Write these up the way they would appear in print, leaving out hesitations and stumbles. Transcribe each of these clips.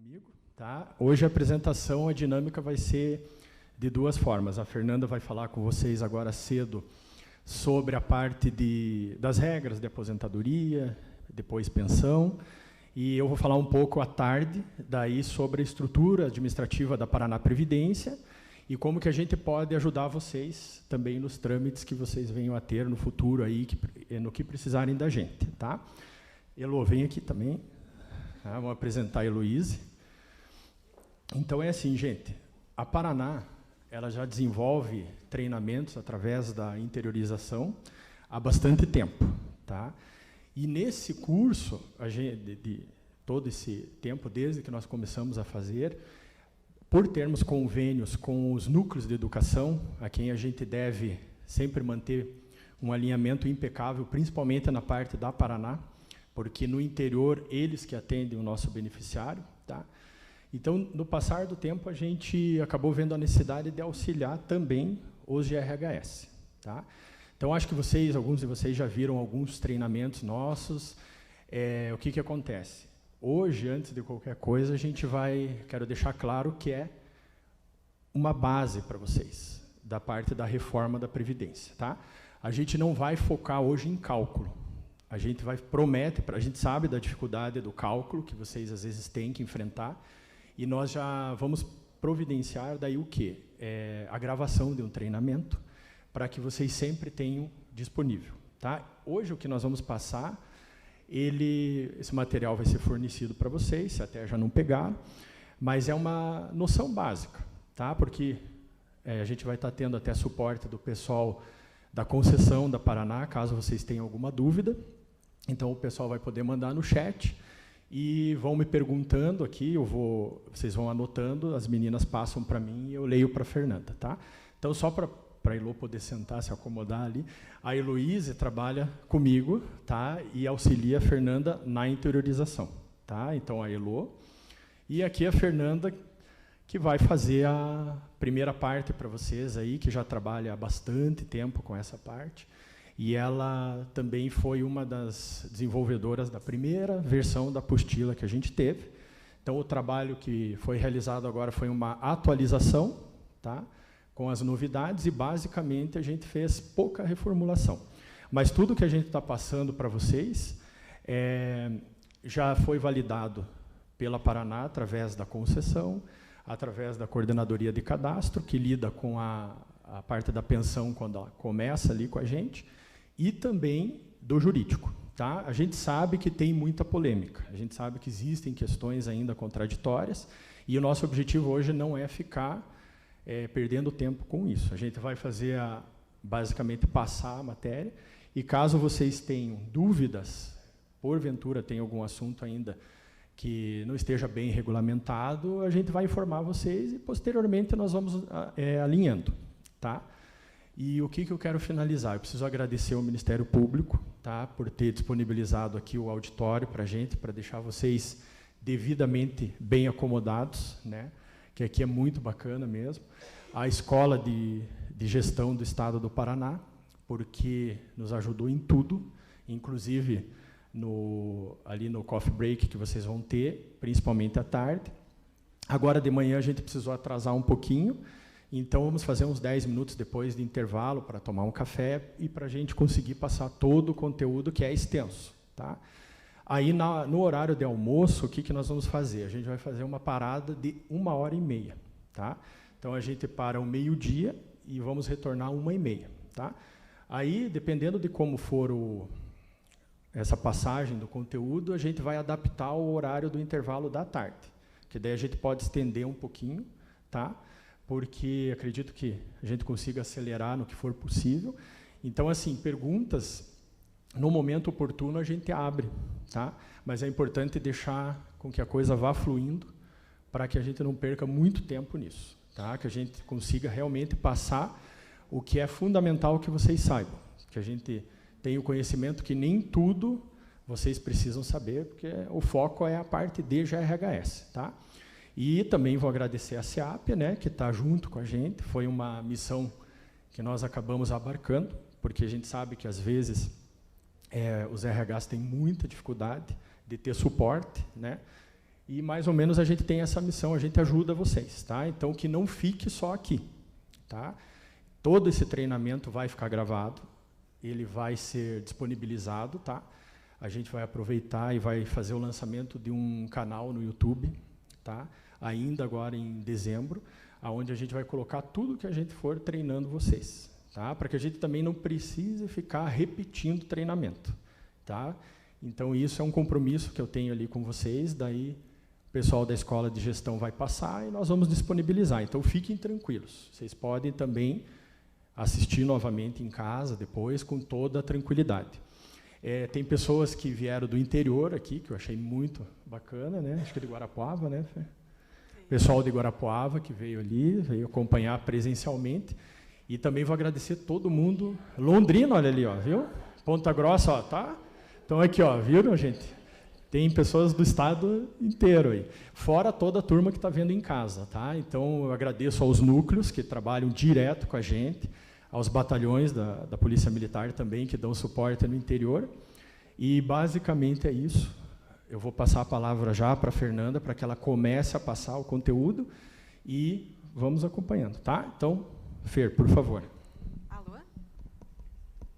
comigo, tá? Hoje a apresentação, a dinâmica vai ser de duas formas. A Fernanda vai falar com vocês agora cedo sobre a parte das regras de aposentadoria, depois pensão, e eu vou falar um pouco à tarde, daí sobre a estrutura administrativa da Paraná Previdência e como que a gente pode ajudar vocês também nos trâmites que vocês venham a ter no futuro aí, no que precisarem da gente, tá? Elo, vem aqui também. Vamos apresentar a Heloíse. Então, é assim, gente, a Paraná, ela já desenvolve treinamentos através da interiorização há bastante tempo, tá? E nesse curso, todo esse tempo, desde que nós começamos a fazer, por termos convênios com os núcleos de educação, a quem a gente deve sempre manter um alinhamento impecável, principalmente na parte da Paraná, porque no interior eles que atendem o nosso beneficiário, tá? Então, no passar do tempo, a gente acabou vendo a necessidade de auxiliar também os GRHS, tá? Então, acho que alguns de vocês já viram alguns treinamentos nossos. O que acontece? Hoje, antes de qualquer coisa, quero deixar claro que é uma base para vocês, da parte da reforma da Previdência, tá? A gente não vai focar hoje em cálculo. A gente a gente sabe da dificuldade do cálculo que vocês às vezes têm que enfrentar, e nós já vamos providenciar daí o quê? A gravação de um treinamento para que vocês sempre tenham disponível, tá? Hoje o que nós vamos passar, esse material vai ser fornecido para vocês, se até já não pegaram, mas é uma noção básica, tá? Porque a gente vai estar tendo até suporte do pessoal da concessão da Paraná, caso vocês tenham alguma dúvida. Então, o pessoal vai poder mandar no chat e vão me perguntando aqui, vocês vão anotando, as meninas passam para mim e eu leio para a Fernanda, tá? Então, só para a Elo poder sentar, se acomodar ali, a Heloíse trabalha comigo, tá? E auxilia a Fernanda na interiorização, tá? Então, a Elo. E aqui a Fernanda, que vai fazer a primeira parte para vocês aí, que já trabalha há bastante tempo com essa parte. E ela também foi uma das desenvolvedoras da primeira versão da apostila que a gente teve. Então, o trabalho que foi realizado agora foi uma atualização, tá? Com as novidades, e basicamente a gente fez pouca reformulação. Mas tudo que a gente está passando para vocês já foi validado pela Paraná através da concessão, através da coordenadoria de cadastro, que lida com a parte da pensão quando ela começa ali com a gente, e também do jurídico, tá? A gente sabe que tem muita polêmica, a gente sabe que existem questões ainda contraditórias, e o nosso objetivo hoje não é ficar perdendo tempo com isso. A gente vai fazer, basicamente, passar a matéria, e caso vocês tenham dúvidas, porventura tem algum assunto ainda que não esteja bem regulamentado, a gente vai informar vocês e, posteriormente, nós vamos alinhando, tá? E o que eu quero finalizar? Eu preciso agradecer ao Ministério Público, tá, por ter disponibilizado aqui o auditório para a gente, para deixar vocês devidamente bem acomodados, né? Que aqui é muito bacana mesmo. A Escola de Gestão do Estado do Paraná, porque nos ajudou em tudo, inclusive ali no coffee break que vocês vão ter, principalmente à tarde. Agora de manhã a gente precisou atrasar um pouquinho, então vamos fazer uns 10 minutos depois de intervalo para tomar um café e para a gente conseguir passar todo o conteúdo que é extenso, tá? Aí, no horário de almoço, o que nós vamos fazer? A gente vai fazer uma parada de 1h30, tá? Então, a gente para ao meio-dia e vamos retornar 1h30, tá? Aí, dependendo de como for essa passagem do conteúdo, a gente vai adaptar o horário do intervalo da tarde, que daí a gente pode estender um pouquinho, tá? Porque acredito que a gente consiga acelerar no que for possível. Então, assim, perguntas, no momento oportuno, a gente abre, tá? Mas é importante deixar com que a coisa vá fluindo, para que a gente não perca muito tempo nisso, tá? Que a gente consiga realmente passar o que é fundamental que vocês saibam, que a gente tenha o conhecimento que nem tudo vocês precisam saber, porque o foco é a parte de GRHS, tá? E também vou agradecer a SEAP, né, que está junto com a gente. Foi uma missão que nós acabamos abarcando, porque a gente sabe que, às vezes, os RHs têm muita dificuldade de ter suporte, né? E, mais ou menos, a gente tem essa missão, a gente ajuda vocês. Tá? Então, que não fique só aqui. Tá? Todo esse treinamento vai ficar gravado, ele vai ser disponibilizado. Tá? A gente vai aproveitar e vai fazer o lançamento de um canal no YouTube, tá? Ainda agora em dezembro, onde a gente vai colocar tudo que a gente for treinando vocês. Tá? Para que a gente também não precise ficar repetindo treinamento. Tá? Então, isso é um compromisso que eu tenho ali com vocês, daí o pessoal da Escola de Gestão vai passar e nós vamos disponibilizar. Então, fiquem tranquilos. Vocês podem também assistir novamente em casa, depois, com toda a tranquilidade. Tem pessoas que vieram do interior aqui, que eu achei muito bacana, né? Acho que é de Guarapuava, né? Pessoal de Guarapuava que veio ali, veio acompanhar presencialmente. E também vou agradecer todo mundo. Londrina, olha ali, ó, viu? Ponta Grossa, ó, tá? Então, aqui, ó, viram, gente? Tem pessoas do estado inteiro aí. Fora toda a turma que está vendo em casa, tá? Então, eu agradeço aos núcleos que trabalham direto com a gente, aos batalhões da Polícia Militar também, que dão suporte no interior. E, basicamente, é isso. Eu vou passar a palavra já para a Fernanda, para que ela comece a passar o conteúdo e vamos acompanhando, tá? Então, Fer, por favor. Alô?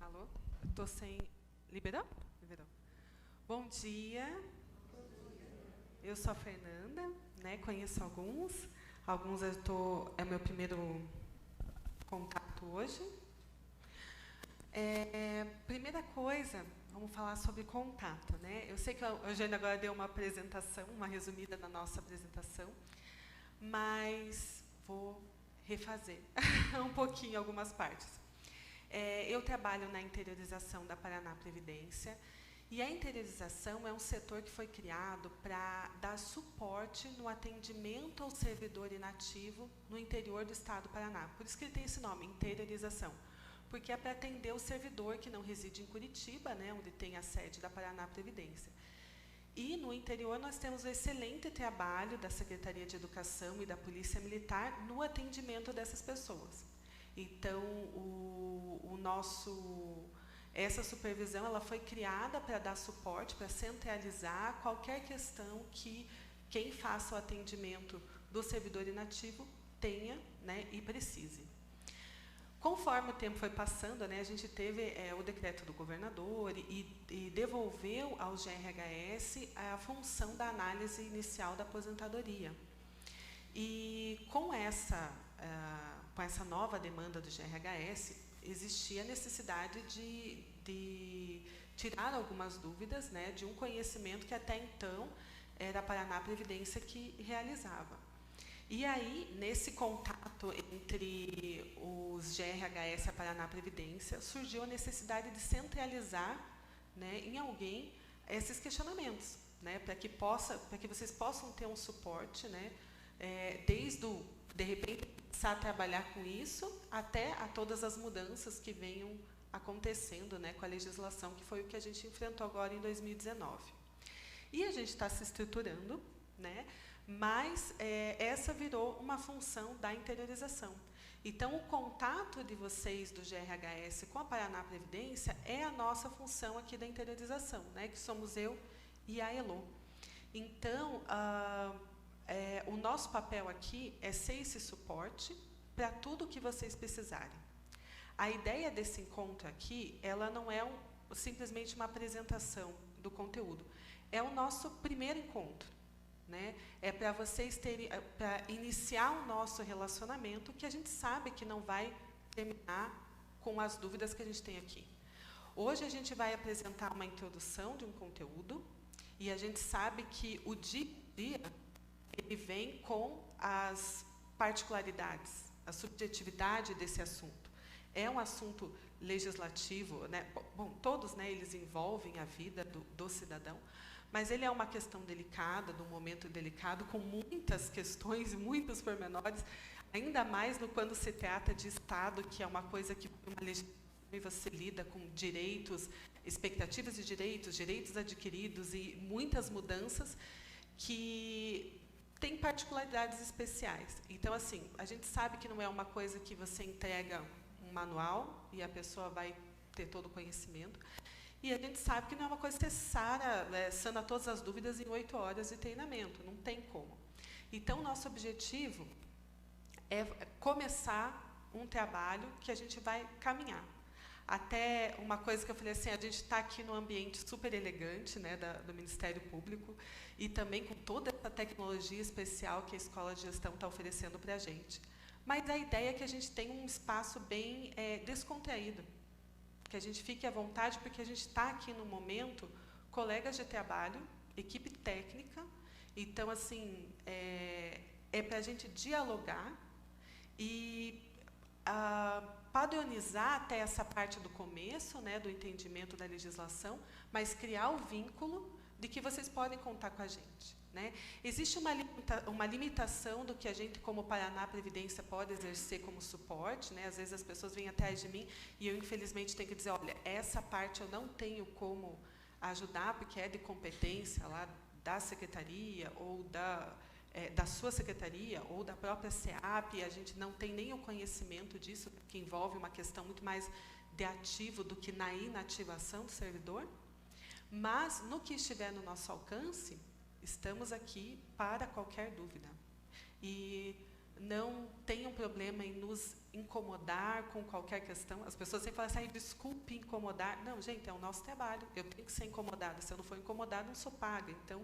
Alô? Estou sem... Liberou? Liberou. Bom dia. Eu sou a Fernanda, né? Conheço alguns. Alguns é o meu primeiro contato hoje. Primeira coisa, vamos falar sobre contato, né? Eu sei que a Eugênia agora deu uma apresentação, uma resumida da nossa apresentação, mas vou refazer um pouquinho algumas partes. Eu trabalho na interiorização da Paraná Previdência, e a interiorização é um setor que foi criado para dar suporte no atendimento ao servidor inativo no interior do estado do Paraná. Por isso que ele tem esse nome, interiorização, porque é para atender o servidor que não reside em Curitiba, né, onde tem a sede da Paraná Previdência. E, no interior, nós temos o excelente trabalho da Secretaria de Educação e da Polícia Militar no atendimento dessas pessoas. Então, essa supervisão ela foi criada para dar suporte, para centralizar qualquer questão que quem faça o atendimento do servidor inativo tenha, né, e precise. Conforme o tempo foi passando, né, a gente teve o decreto do governador e devolveu ao GRHS a função da análise inicial da aposentadoria. E com essa nova demanda do GRHS, existia a necessidade de tirar algumas dúvidas, né, de um conhecimento que até então era a Paraná Previdência que realizava. E aí, nesse contato entre os GRHS e a Paraná Previdência, surgiu a necessidade de centralizar, né, em alguém esses questionamentos, né, para que vocês possam ter um suporte, né, de repente, começar a trabalhar com isso, até a todas as mudanças que venham acontecendo, né, com a legislação, que foi o que a gente enfrentou agora em 2019. E a gente está se estruturando, né, mas essa virou uma função da interiorização. Então, o contato de vocês do GRHS com a Paraná Previdência é a nossa função aqui da interiorização, né, que somos eu e a Elo. Então, o nosso papel aqui é ser esse suporte para tudo o que vocês precisarem. A ideia desse encontro aqui, ela não é simplesmente uma apresentação do conteúdo, é o nosso primeiro encontro. Né? É para vocês para iniciar o nosso relacionamento, que a gente sabe que não vai terminar com as dúvidas que a gente tem aqui. Hoje a gente vai apresentar uma introdução de um conteúdo, e a gente sabe que o dia a dia ele vem com as particularidades, a subjetividade desse assunto. É um assunto legislativo, né? Bom, todos, né, eles envolvem a vida do cidadão, mas ele é uma questão delicada, de um momento delicado, com muitas questões e muitos pormenores, ainda mais quando se trata de Estado, que é uma coisa que uma legislação e você lida com direitos, expectativas de direitos adquiridos e muitas mudanças que têm particularidades especiais. Então, assim, a gente sabe que não é uma coisa que você entrega um manual e a pessoa vai ter todo o conhecimento. E a gente sabe que não é uma coisa que você sana todas as dúvidas em 8 horas de treinamento, não tem como. Então, nosso objetivo é começar um trabalho que a gente vai caminhar. Até uma coisa que eu falei assim, a gente está aqui num ambiente super elegante, né, do Ministério Público, e também com toda essa tecnologia especial que a Escola de Gestão está oferecendo para a gente. Mas a ideia é que a gente tenha um espaço bem descontraído, que a gente fique à vontade, porque a gente está aqui no momento, colegas de trabalho, equipe técnica, então, assim, é para a gente dialogar e padronizar até essa parte do começo, né, do entendimento da legislação, mas criar o vínculo de que vocês podem contar com a gente. Né? Existe uma limitação do que a gente, como Paraná Previdência, pode exercer como suporte. Né? Às vezes as pessoas vêm atrás de mim e eu, infelizmente, tenho que dizer, olha, essa parte eu não tenho como ajudar, porque é de competência lá da secretaria ou da sua secretaria ou da própria SEAP, a gente não tem nem o conhecimento disso, que envolve uma questão muito mais de ativo do que na inativação do servidor. Mas, no que estiver no nosso alcance, estamos aqui para qualquer dúvida. E não tenham problema em nos incomodar com qualquer questão. As pessoas sempre falam assim, desculpe incomodar. Não, gente, é o nosso trabalho. Eu tenho que ser incomodada. Se eu não for incomodada, não sou paga. Então,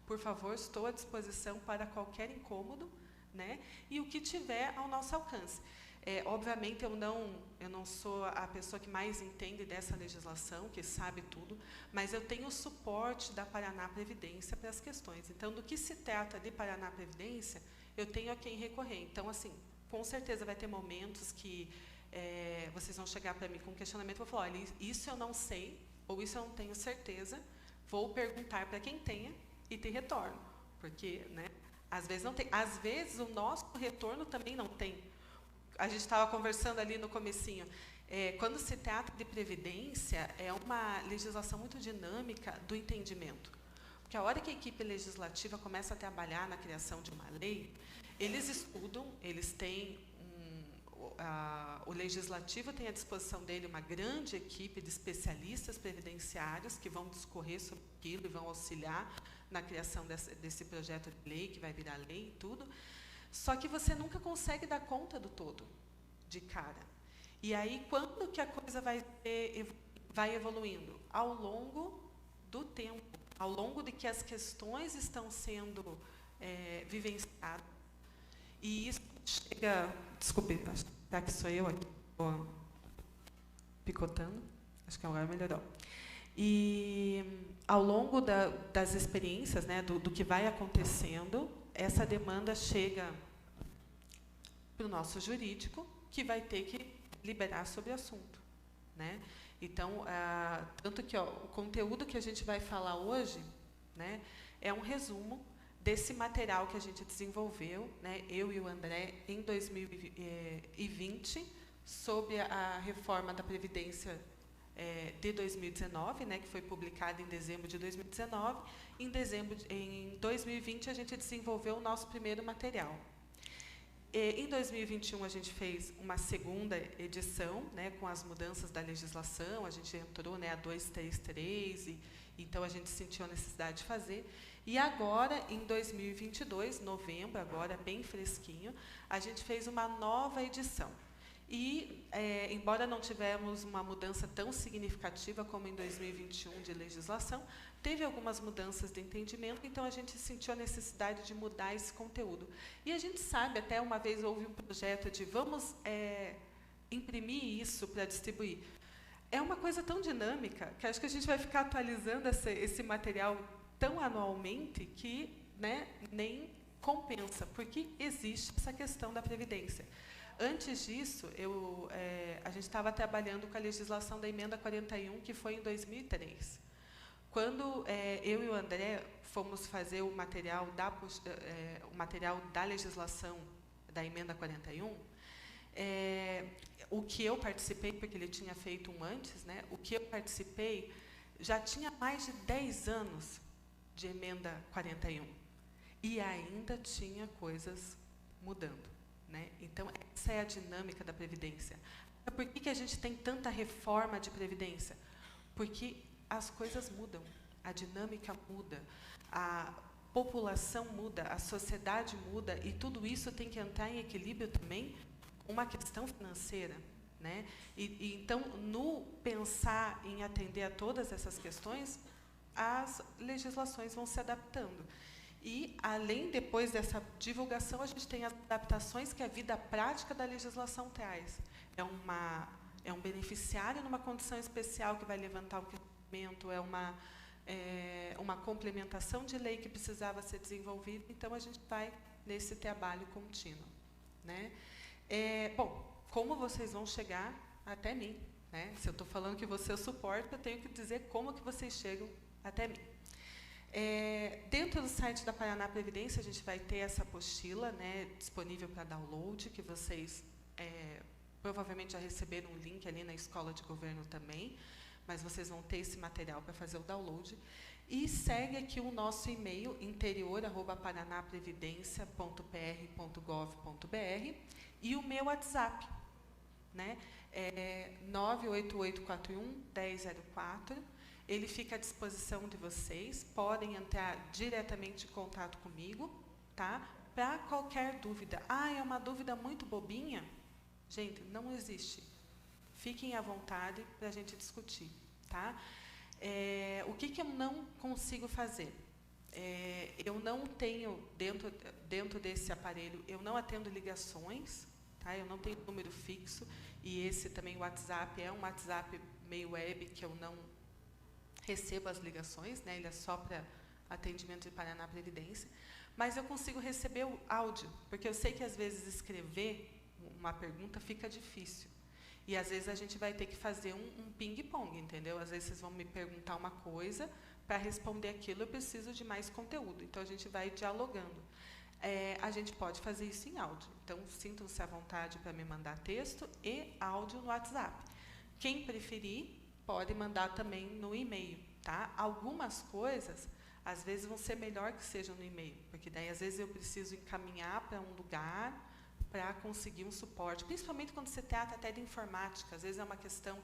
por favor, estou à disposição para qualquer incômodo, né? E o que tiver ao nosso alcance. Obviamente, eu não sou a pessoa que mais entende dessa legislação, que sabe tudo, mas eu tenho o suporte da Paraná Previdência para as questões. Então, do que se trata de Paraná Previdência, eu tenho a quem recorrer. Então, assim, com certeza vai ter momentos que vocês vão chegar para mim com um questionamento, eu vou falar, olha, isso eu não sei, ou isso eu não tenho certeza, vou perguntar para quem tenha e te retorno, porque, né, às vezes não tem. Às vezes, o nosso retorno também não tem. A gente estava conversando ali no comecinho, quando se trata de previdência, é uma legislação muito dinâmica do entendimento. Porque a hora que a equipe legislativa começa a trabalhar na criação de uma lei, eles estudam, eles têm o legislativo tem à disposição dele uma grande equipe de especialistas previdenciários que vão discorrer sobre aquilo e vão auxiliar na criação desse projeto de lei, que vai virar lei e tudo. Só que você nunca consegue dar conta do todo, de cara. E aí, quando que a coisa vai evoluindo? Ao longo do tempo, ao longo de que as questões estão sendo vivenciadas. E isso chega... Desculpe, será que sou eu aqui? Estou picotando. Acho que agora melhorou. E, ao longo das experiências, né, do que vai acontecendo, essa demanda chega para o nosso jurídico, que vai ter que liberar sobre o assunto. Né? Então, tanto que o conteúdo que a gente vai falar hoje, né, é um resumo desse material que a gente desenvolveu, né, eu e o André, em 2020, sobre a reforma da Previdência de 2019, né, que foi publicada em dezembro de 2019. Em 2020, a gente desenvolveu o nosso primeiro material. Em 2021, a gente fez uma segunda edição, né, com as mudanças da legislação, a gente entrou, né, a 233, então a gente sentiu a necessidade de fazer. E agora, em 2022, novembro, agora bem fresquinho, a gente fez uma nova edição. E, embora não tivemos uma mudança tão significativa como em 2021 de legislação, teve algumas mudanças de entendimento, então a gente sentiu a necessidade de mudar esse conteúdo. E a gente sabe, até uma vez houve um projeto de vamos imprimir isso para distribuir. É uma coisa tão dinâmica que acho que a gente vai ficar atualizando esse material tão anualmente que, né, nem compensa, porque existe essa questão da Previdência. Antes disso, a gente estava trabalhando com a legislação da Emenda 41, que foi em 2003. Quando eu e o André fomos fazer o material da legislação da Emenda 41, o que eu participei, porque ele tinha feito um antes, né, o que eu participei já tinha mais de 10 anos de Emenda 41. E ainda tinha coisas mudando. Né? Então, essa é a dinâmica da Previdência. Por que a gente tem tanta reforma de Previdência? Porque as coisas mudam, a dinâmica muda, a população muda, a sociedade muda, e tudo isso tem que entrar em equilíbrio também com uma questão financeira, né? Então, no pensar em atender a todas essas questões, as legislações vão se adaptando. E, além, depois dessa divulgação, a gente tem as adaptações que a vida prática da legislação traz. É um beneficiário numa condição especial que vai levantar o questionamento, é uma complementação de lei que precisava ser desenvolvida, então a gente vai nesse trabalho contínuo, né? Bom, como vocês vão chegar até mim, né? Se eu estou falando que você é o suporte, eu tenho que dizer como que vocês chegam até mim. Dentro do site da Paraná Previdência, a gente vai ter essa apostila, né, disponível para download, que vocês provavelmente já receberam um link ali na Escola de Governo também, mas vocês vão ter esse material para fazer o download. E segue aqui o nosso e-mail, interior@paranaprevidencia.pr.gov.br, e o meu WhatsApp, né, 98841-1004. Ele fica à disposição de vocês, podem entrar diretamente em contato comigo, tá? Para qualquer dúvida. É uma dúvida muito bobinha? Gente, não existe. Fiquem à vontade para a gente discutir, tá? O que eu não consigo fazer? Eu não tenho, dentro desse aparelho, eu não atendo ligações, tá? Eu não tenho número fixo, e esse também, o WhatsApp, é um WhatsApp meio web, que eu não recebo as ligações, né? Ele é só para atendimento de Paraná Previdência, mas eu consigo receber o áudio, porque eu sei que, às vezes, escrever uma pergunta fica difícil. E, às vezes, a gente vai ter que fazer um ping-pong, entendeu? Às vezes, vocês vão me perguntar uma coisa, para responder aquilo, eu preciso de mais conteúdo. Então, a gente vai dialogando. A gente pode fazer isso em áudio. Então, sintam-se à vontade para me mandar texto e áudio no WhatsApp. Quem preferir, pode mandar também no e-mail, tá? Algumas coisas, às vezes, vão ser melhor que sejam no e-mail, porque daí, às vezes, eu preciso encaminhar para um lugar para conseguir um suporte, principalmente quando se trata até de informática. Às vezes é uma questão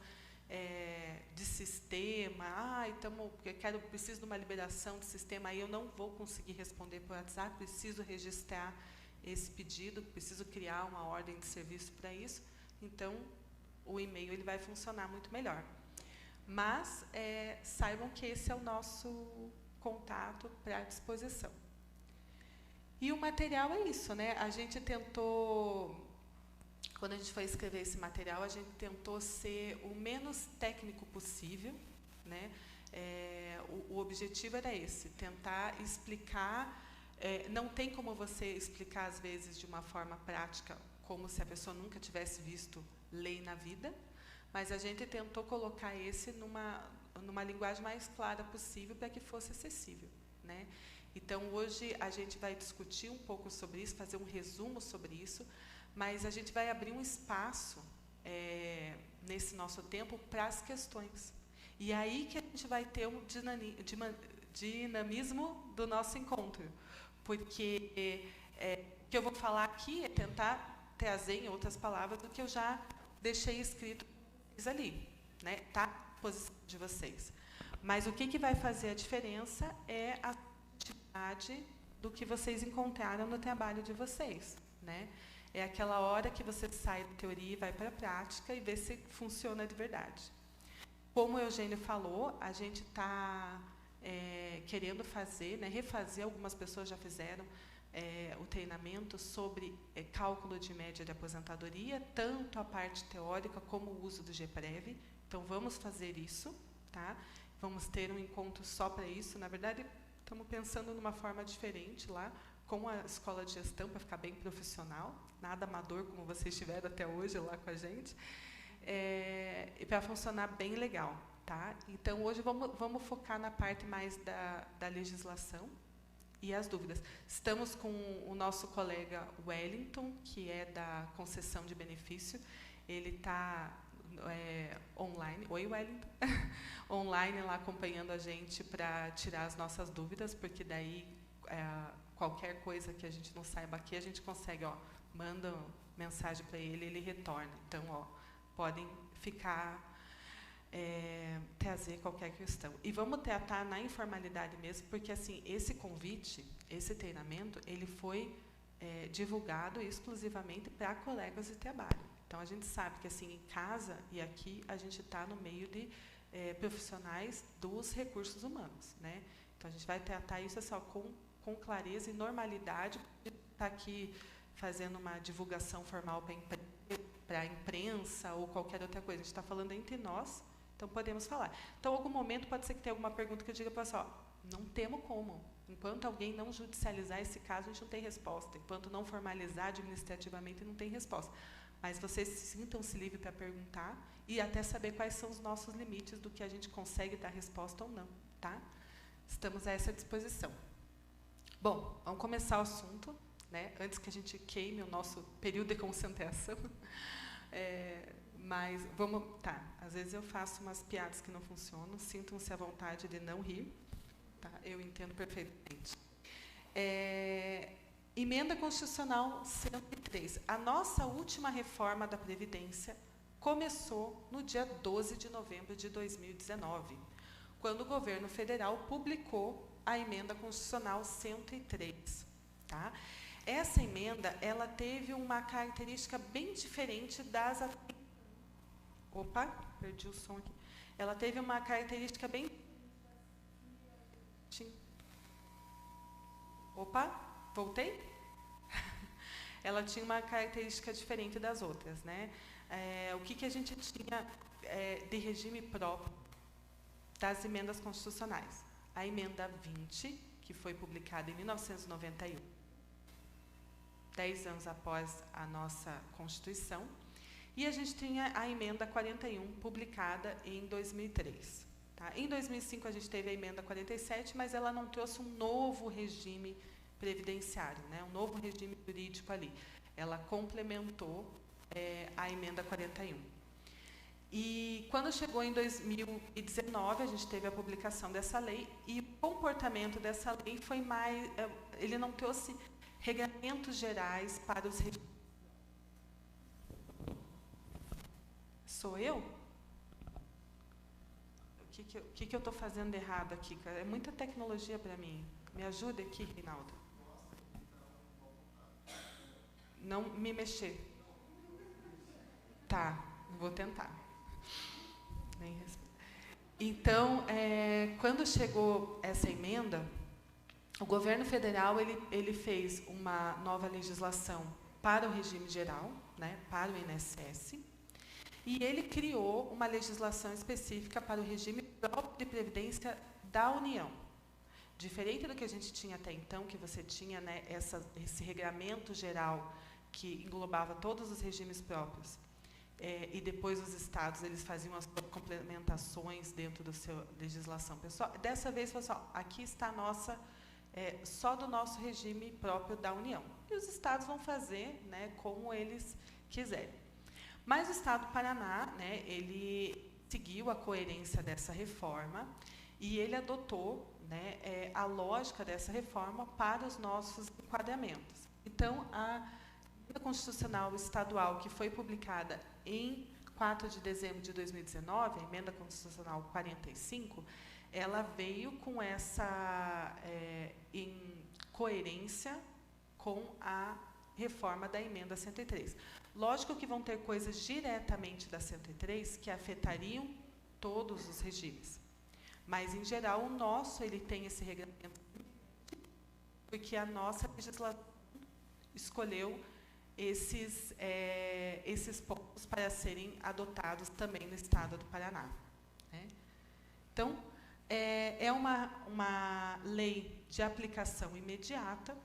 de sistema, então eu preciso de uma liberação de sistema, aí eu não vou conseguir responder por WhatsApp, preciso registrar esse pedido, preciso criar uma ordem de serviço para isso, então o e-mail ele vai funcionar muito melhor. Mas saibam que esse é o nosso contato para disposição. E o material é isso, né? A gente tentou, quando a gente foi escrever esse material, a gente tentou ser o menos técnico possível, né? O objetivo era esse, tentar explicar. Não tem como você explicar, às vezes, de uma forma prática, como se a pessoa nunca tivesse visto lei na vida, mas a gente tentou colocar esse numa linguagem mais clara possível para que fosse acessível, né? Então, hoje, a gente vai discutir um pouco sobre isso, fazer um resumo sobre isso, mas a gente vai abrir um espaço, nesse nosso tempo, para as questões. E aí que a gente vai ter um dinamismo do nosso encontro. Porque o que eu vou falar aqui é tentar trazer, em outras palavras, do que eu já deixei escrito ali, né? Tá à disposição de vocês. Mas o que vai fazer a diferença é a do que vocês encontraram no trabalho de vocês, né? É aquela hora que você sai da teoria e vai para a prática e vê se funciona de verdade. Como o Eugênio falou, a gente está querendo fazer, né, refazer, algumas pessoas já fizeram o treinamento sobre cálculo de média de aposentadoria, tanto a parte teórica como o uso do GPREV. Então, vamos fazer isso, tá? Vamos ter um encontro só para isso. Na verdade, estamos pensando numa forma diferente lá, com a escola de gestão, para ficar bem profissional, nada amador, como vocês tiveram até hoje lá com a gente, e para funcionar bem legal, tá? Então, hoje vamos focar na parte mais da legislação e as dúvidas. Estamos com o nosso colega Wellington, que é da concessão de benefício, ele está online. Oi, Wellington. Online lá acompanhando a gente para tirar as nossas dúvidas, porque daí qualquer coisa que a gente não saiba aqui, a gente consegue, manda mensagem para ele, ele retorna. Então, podem ficar trazer qualquer questão. E vamos tratar na informalidade mesmo, porque assim, esse convite, esse treinamento, ele foi divulgado exclusivamente para colegas de trabalho. Então, a gente sabe que assim, em casa e aqui, a gente está no meio de profissionais dos recursos humanos, né? Então, a gente vai tratar isso só com clareza e normalidade, está aqui fazendo uma divulgação formal para a imprensa ou qualquer outra coisa. A gente está falando entre nós, então podemos falar. Então, em algum momento, pode ser que tenha alguma pergunta que eu diga para você, não temos como. Enquanto alguém não judicializar esse caso, a gente não tem resposta. Enquanto não formalizar administrativamente, não tem resposta. Mas vocês sintam-se livres para perguntar e até saber quais são os nossos limites do que a gente consegue dar resposta ou não, tá? Estamos a essa disposição. Bom, vamos começar o assunto, né? Antes que a gente queime o nosso período de concentração. Mas vamos... Tá, às vezes eu faço umas piadas que não funcionam, sintam-se à vontade de não rir. Tá, eu entendo perfeitamente. Emenda Constitucional 103. A nossa última reforma da Previdência começou no dia 12 de novembro de 2019, quando o governo federal publicou a Emenda Constitucional 103. Tá? Essa emenda, ela teve uma característica bem diferente das... Opa, perdi o som aqui. Ela teve uma característica bem... Opa, voltei? Ela tinha uma característica diferente das outras, né? O que a gente tinha de regime próprio das emendas constitucionais? A emenda 20, que foi publicada em 1991, 10 anos após a nossa Constituição, e a gente tinha a emenda 41, publicada em 2003. Tá? Em 2005, a gente teve a emenda 47, mas ela não trouxe um novo regime previdenciário, né? Um novo regime jurídico ali. Ela complementou a emenda 41. E quando chegou em 2019, a gente teve a publicação dessa lei, e o comportamento dessa lei foi mais... ele não trouxe regulamentos gerais para os regimes. Sou eu? O que eu estou fazendo de errado aqui, cara? É muita tecnologia para mim. Me ajuda aqui, Reinaldo. Não me mexer. Tá, vou tentar. Então, quando chegou essa emenda, o governo federal ele fez uma nova legislação para o regime geral, né, para o INSS, e ele criou uma legislação específica para o regime próprio de previdência da União. Diferente do que a gente tinha até então, que você tinha, né, esse regramento geral que englobava todos os regimes próprios, e depois os estados eles faziam as complementações dentro da sua legislação pessoal. Dessa vez, pessoal, aqui está a nossa, só do nosso regime próprio da União. E os estados vão fazer, né, como eles quiserem. Mas o estado do Paraná, né, ele seguiu a coerência dessa reforma e ele adotou, né, a lógica dessa reforma para os nossos enquadramentos. Então, a Emenda Constitucional Estadual, que foi publicada em 4 de dezembro de 2019, a Emenda Constitucional 45, ela veio com essa em coerência com a reforma da Emenda 103. Lógico que vão ter coisas diretamente da 103 que afetariam todos os regimes. Mas, em geral, o nosso ele tem esse regulamento, porque a nossa legislação escolheu esses pontos para serem adotados também no estado do Paraná. Né? Então, é uma lei de aplicação imediata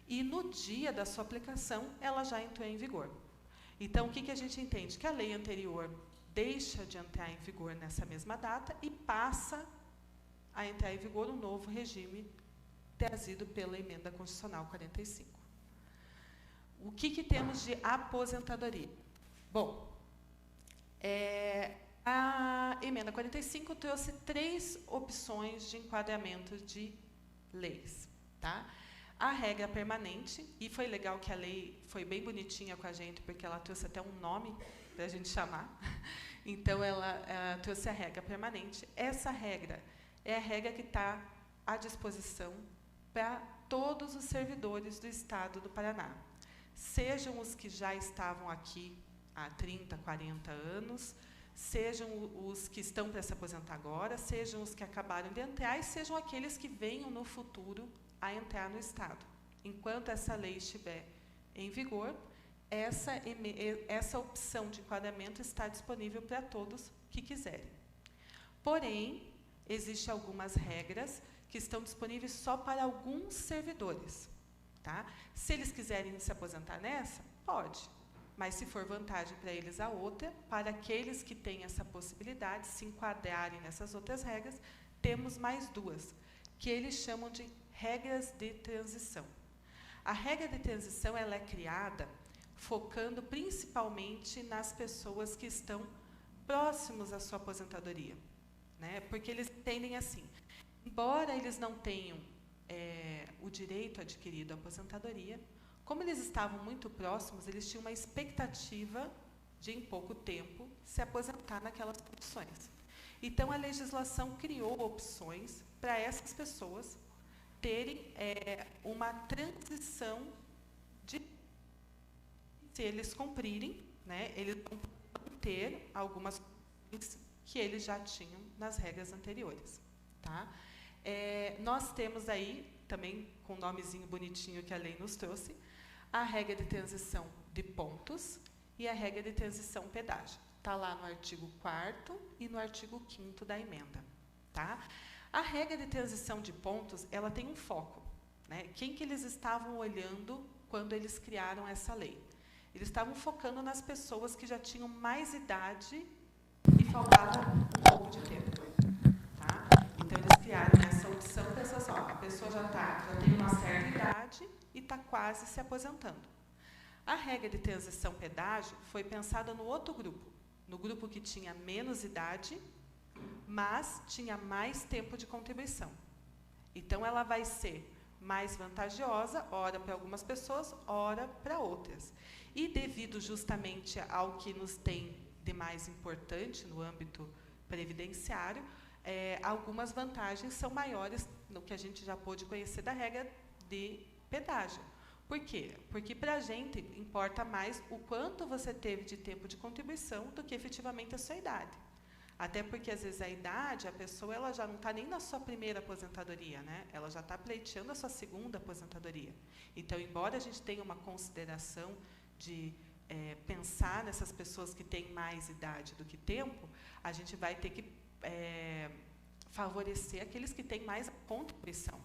e, no dia da sua aplicação, ela já entrou em vigor. Então, o que a gente entende? Que a lei anterior deixa de entrar em vigor nessa mesma data e passa a entrar em vigor um novo regime trazido pela Emenda Constitucional 45. O que temos de aposentadoria? Bom, a Emenda 45 trouxe 3 opções de enquadramento de leis. Tá? A regra permanente, e foi legal que a lei foi bem bonitinha com a gente, porque ela trouxe até um nome para a gente chamar. Então, ela trouxe a regra permanente. Essa regra é a regra que está à disposição para todos os servidores do Estado do Paraná. Sejam os que já estavam aqui há 30, 40 anos, sejam os que estão para se aposentar agora, sejam os que acabaram de entrar e sejam aqueles que venham no futuro a entrar no Estado. Enquanto essa lei estiver em vigor, essa opção de enquadramento está disponível para todos que quiserem. Porém, existem algumas regras que estão disponíveis só para alguns servidores. Tá? Se eles quiserem se aposentar nessa, pode. Mas, se for vantagem para eles, a outra, para aqueles que têm essa possibilidade, se enquadrarem nessas outras regras, temos mais duas, que eles chamam de regras de transição. A regra de transição ela é criada focando principalmente nas pessoas que estão próximos à sua aposentadoria, né? Porque eles entendem assim, embora eles não tenham o direito adquirido à aposentadoria, como eles estavam muito próximos, eles tinham uma expectativa de, em pouco tempo, se aposentar naquelas condições. Então, a legislação criou opções para essas pessoas terem uma transição de... Se eles cumprirem, né, eles vão ter algumas coisas que eles já tinham nas regras anteriores. Tá? Nós temos aí, também com o nomezinho bonitinho que a lei nos trouxe, a regra de transição de pontos e a regra de transição pedágio. Está lá no artigo 4º e no artigo 5º da emenda. Tá? A regra de transição de pontos, ela tem um foco. Né? Quem que eles estavam olhando quando eles criaram essa lei? Eles estavam focando nas pessoas que já tinham mais idade e faltava um pouco de tempo. Tá? Então, eles criaram essa opção para essas horas. A pessoa já tem uma certa idade e está quase se aposentando. A regra de transição pedágio foi pensada no outro grupo, no grupo que tinha menos idade, mas tinha mais tempo de contribuição. Então, ela vai ser mais vantajosa, ora para algumas pessoas, ora para outras. E devido justamente ao que nos tem de mais importante no âmbito previdenciário, algumas vantagens são maiores no que a gente já pôde conhecer da regra de pedágio. Por quê? Porque para a gente importa mais o quanto você teve de tempo de contribuição do que efetivamente a sua idade. Até porque, às vezes, a idade, a pessoa ela já não está nem na sua primeira aposentadoria, né? Ela já está pleiteando a sua segunda aposentadoria. Então, embora a gente tenha uma consideração de pensar nessas pessoas que têm mais idade do que tempo, a gente vai ter que favorecer aqueles que têm mais contribuição.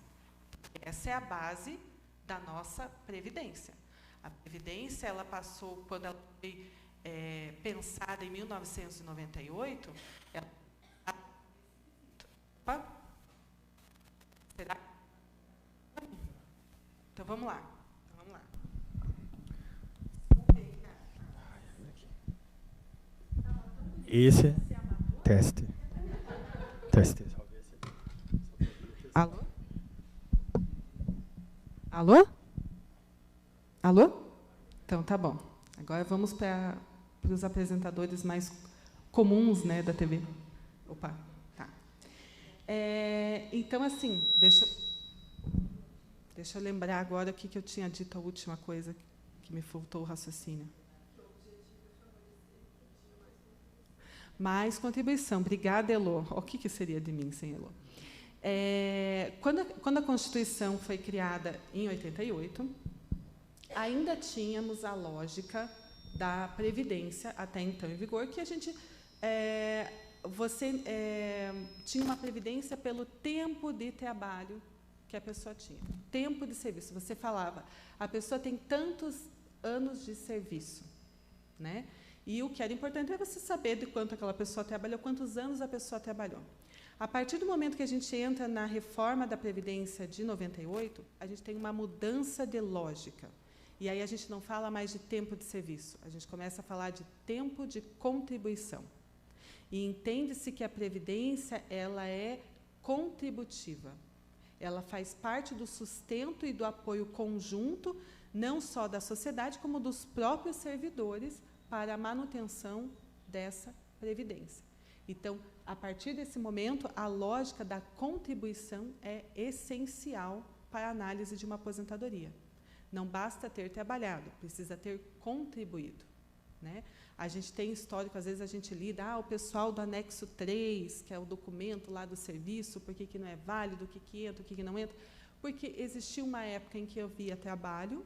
Essa é a base da nossa Previdência. A Previdência, ela passou, quando ela foi pensada em 1998, será? Então, vamos lá. Esse teste. Alô? Alô? Alô? Então, tá bom. Agora vamos para os apresentadores mais comuns, né, da TV. Opa, tá. Então, assim, deixa eu lembrar agora o que eu tinha dito, a última coisa que me faltou o raciocínio. Mais contribuição. Obrigada, Elô. O que seria de mim sem Elô? Quando a Constituição foi criada em 88, ainda tínhamos a lógica da Previdência, até então em vigor, que a gente... você tinha uma Previdência pelo tempo de trabalho que a pessoa tinha. Tempo de serviço. Você falava, a pessoa tem tantos anos de serviço, né? E o que era importante é você saber de quanto aquela pessoa trabalhou, quantos anos a pessoa trabalhou. A partir do momento que a gente entra na reforma da Previdência de 98, a gente tem uma mudança de lógica. E aí a gente não fala mais de tempo de serviço, a gente começa a falar de tempo de contribuição. E entende-se que a Previdência ela é contributiva. Ela faz parte do sustento e do apoio conjunto, não só da sociedade, como dos próprios servidores, para a manutenção dessa previdência. Então, a partir desse momento, a lógica da contribuição é essencial para a análise de uma aposentadoria. Não basta ter trabalhado, precisa ter contribuído, né? A gente tem histórico, às vezes a gente lida, o pessoal do anexo 3, que é o documento lá do serviço, por que não é válido, o que entra, o que não entra? Porque existia uma época em que havia trabalho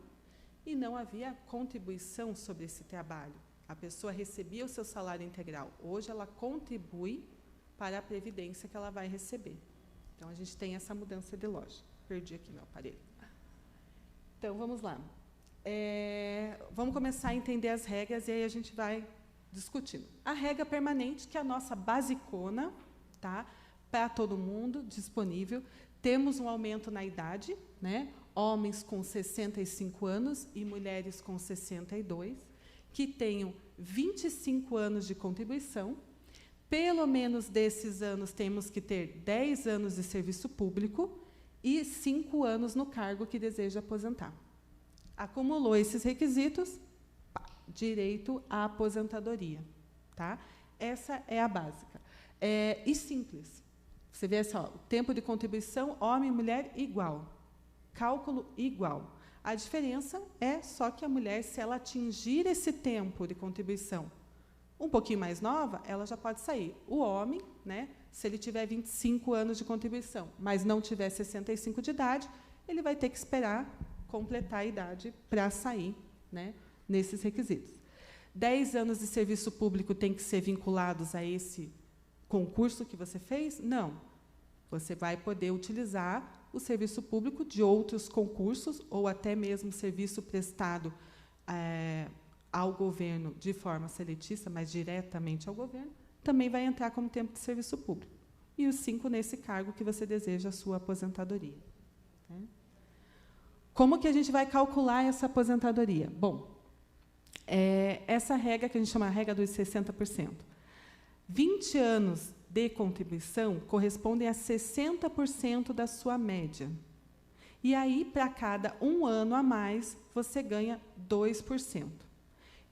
e não havia contribuição sobre esse trabalho. A pessoa recebia o seu salário integral. Hoje, ela contribui para a previdência que ela vai receber. Então, a gente tem essa mudança de lógica. Perdi aqui meu aparelho. Então, vamos lá. Vamos começar a entender as regras e aí a gente vai discutindo. A regra permanente, que é a nossa basicona, tá? Para todo mundo, disponível. Temos um aumento na idade, né? Homens com 65 anos e mulheres com 62, que tenham 25 anos de contribuição. Pelo menos desses anos, temos que ter 10 anos de serviço público e 5 anos no cargo que deseja aposentar. Acumulou esses requisitos, direito à aposentadoria. Tá? Essa é a básica. E simples. Você vê assim, ó, o tempo de contribuição, homem e mulher, igual. Cálculo igual. A diferença é só que a mulher, se ela atingir esse tempo de contribuição um pouquinho mais nova, ela já pode sair. O homem, né, se ele tiver 25 anos de contribuição, mas não tiver 65 de idade, ele vai ter que esperar completar a idade para sair, né, nesses requisitos. 10 anos de serviço público têm que ser vinculados a esse concurso que você fez? Não. Você vai poder utilizar o serviço público de outros concursos ou até mesmo serviço prestado ao governo de forma seletista, mas diretamente ao governo, também vai entrar como tempo de serviço público. E os 5 nesse cargo que você deseja a sua aposentadoria. Né? Como que a gente vai calcular essa aposentadoria? Bom, essa regra que a gente chama a regra dos 60%. 20 anos de contribuição correspondem a 60% da sua média. E aí, para cada 1 ano a mais, você ganha 2%.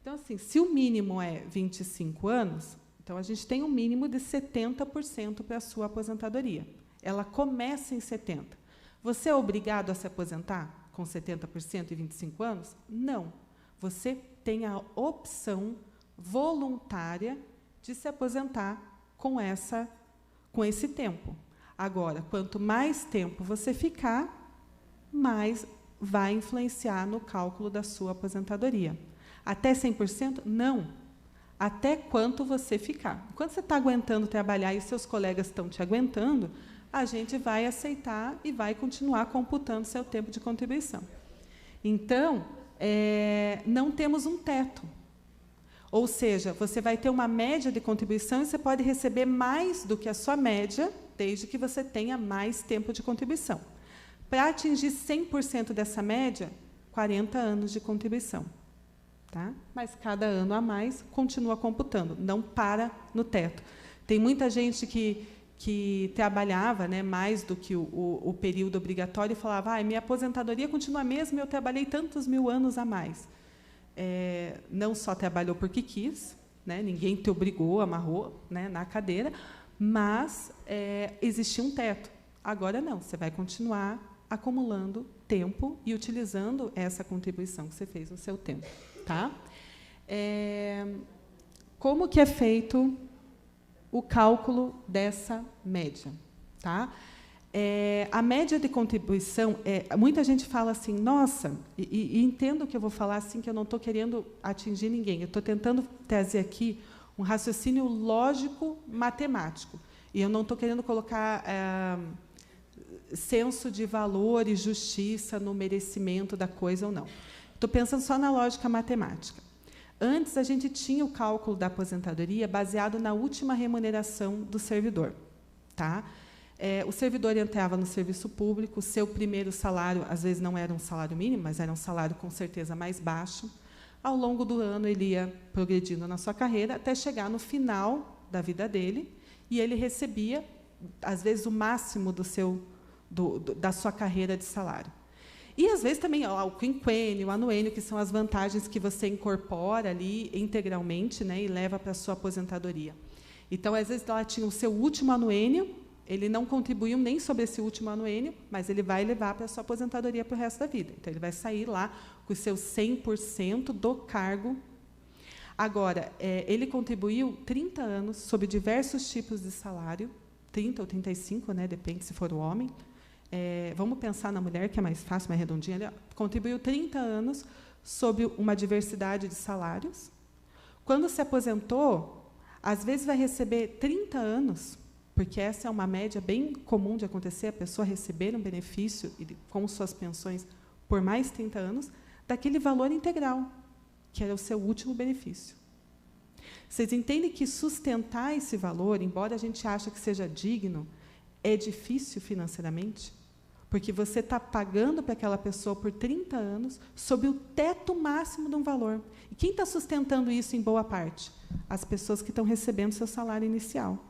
Então, assim, se o mínimo é 25 anos, então a gente tem um mínimo de 70% para a sua aposentadoria. Ela começa em 70%. Você é obrigado a se aposentar com 70% e 25 anos? Não. Você tem a opção voluntária de se aposentar com esse tempo. Agora, quanto mais tempo você ficar, mais vai influenciar no cálculo da sua aposentadoria. Até 100%? Não. Até quanto você ficar. Enquanto você está aguentando trabalhar e seus colegas estão te aguentando, a gente vai aceitar e vai continuar computando seu tempo de contribuição. Então, não temos um teto. Ou seja, você vai ter uma média de contribuição e você pode receber mais do que a sua média, desde que você tenha mais tempo de contribuição. Para atingir 100% dessa média, 40 anos de contribuição. Tá? Mas cada ano a mais continua computando, não para no teto. Tem muita gente que trabalhava, né, mais do que o período obrigatório e falava, minha aposentadoria continua a mesma, eu trabalhei tantos mil anos a mais. Não só trabalhou porque quis, né, ninguém te obrigou, amarrou, né, na cadeira, mas existia um teto. Agora não, você vai continuar acumulando tempo e utilizando essa contribuição que você fez no seu tempo. Tá? Como que é feito o cálculo dessa média? Tá? A média de contribuição, muita gente fala assim, nossa, e entendo o que eu vou falar, assim, que eu não estou querendo atingir ninguém, eu estou tentando trazer aqui um raciocínio lógico-matemático, e eu não estou querendo colocar senso de valor e justiça no merecimento da coisa ou não. Estou pensando só na lógica matemática. Antes, a gente tinha o cálculo da aposentadoria baseado na última remuneração do servidor. Tá? O servidor entrava no serviço público, o seu primeiro salário, às vezes, não era um salário mínimo, mas era um salário, com certeza, mais baixo. Ao longo do ano, ele ia progredindo na sua carreira, até chegar no final da vida dele, e ele recebia, às vezes, o máximo da sua carreira de salário. E, às vezes, também o quinquênio, o anuênio, que são as vantagens que você incorpora ali integralmente, né, e leva para a sua aposentadoria. Então, às vezes, ela tinha o seu último anuênio, ele não contribuiu nem sobre esse último anuênio, mas ele vai levar para a sua aposentadoria para o resto da vida. Então, ele vai sair lá com os seus 100% do cargo. Agora, ele contribuiu 30 anos sob diversos tipos de salário, 30 ou 35, né, depende se for o homem. Vamos pensar na mulher, que é mais fácil, mais redondinha. Ele contribuiu 30 anos sob uma diversidade de salários. Quando se aposentou, às vezes vai receber 30 anos, porque essa é uma média bem comum de acontecer, a pessoa receber um benefício com suas pensões por mais 30 anos, daquele valor integral, que era o seu último benefício. Vocês entendem que sustentar esse valor, embora a gente ache que seja digno, é difícil financeiramente? Porque você está pagando para aquela pessoa por 30 anos sob o teto máximo de um valor. E quem está sustentando isso em boa parte? As pessoas que estão recebendo seu salário inicial.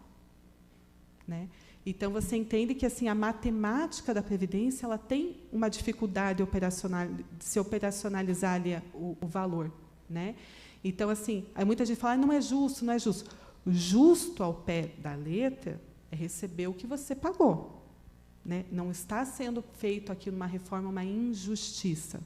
Né? Então, você entende que assim, a matemática da Previdência ela tem uma dificuldade de se operacionalizar ali o valor. Né? Então, assim, aí muita gente fala, não é justo, não é justo. Justo ao pé da letra é receber o que você pagou. Né? Não está sendo feito aqui numa reforma uma injustiça.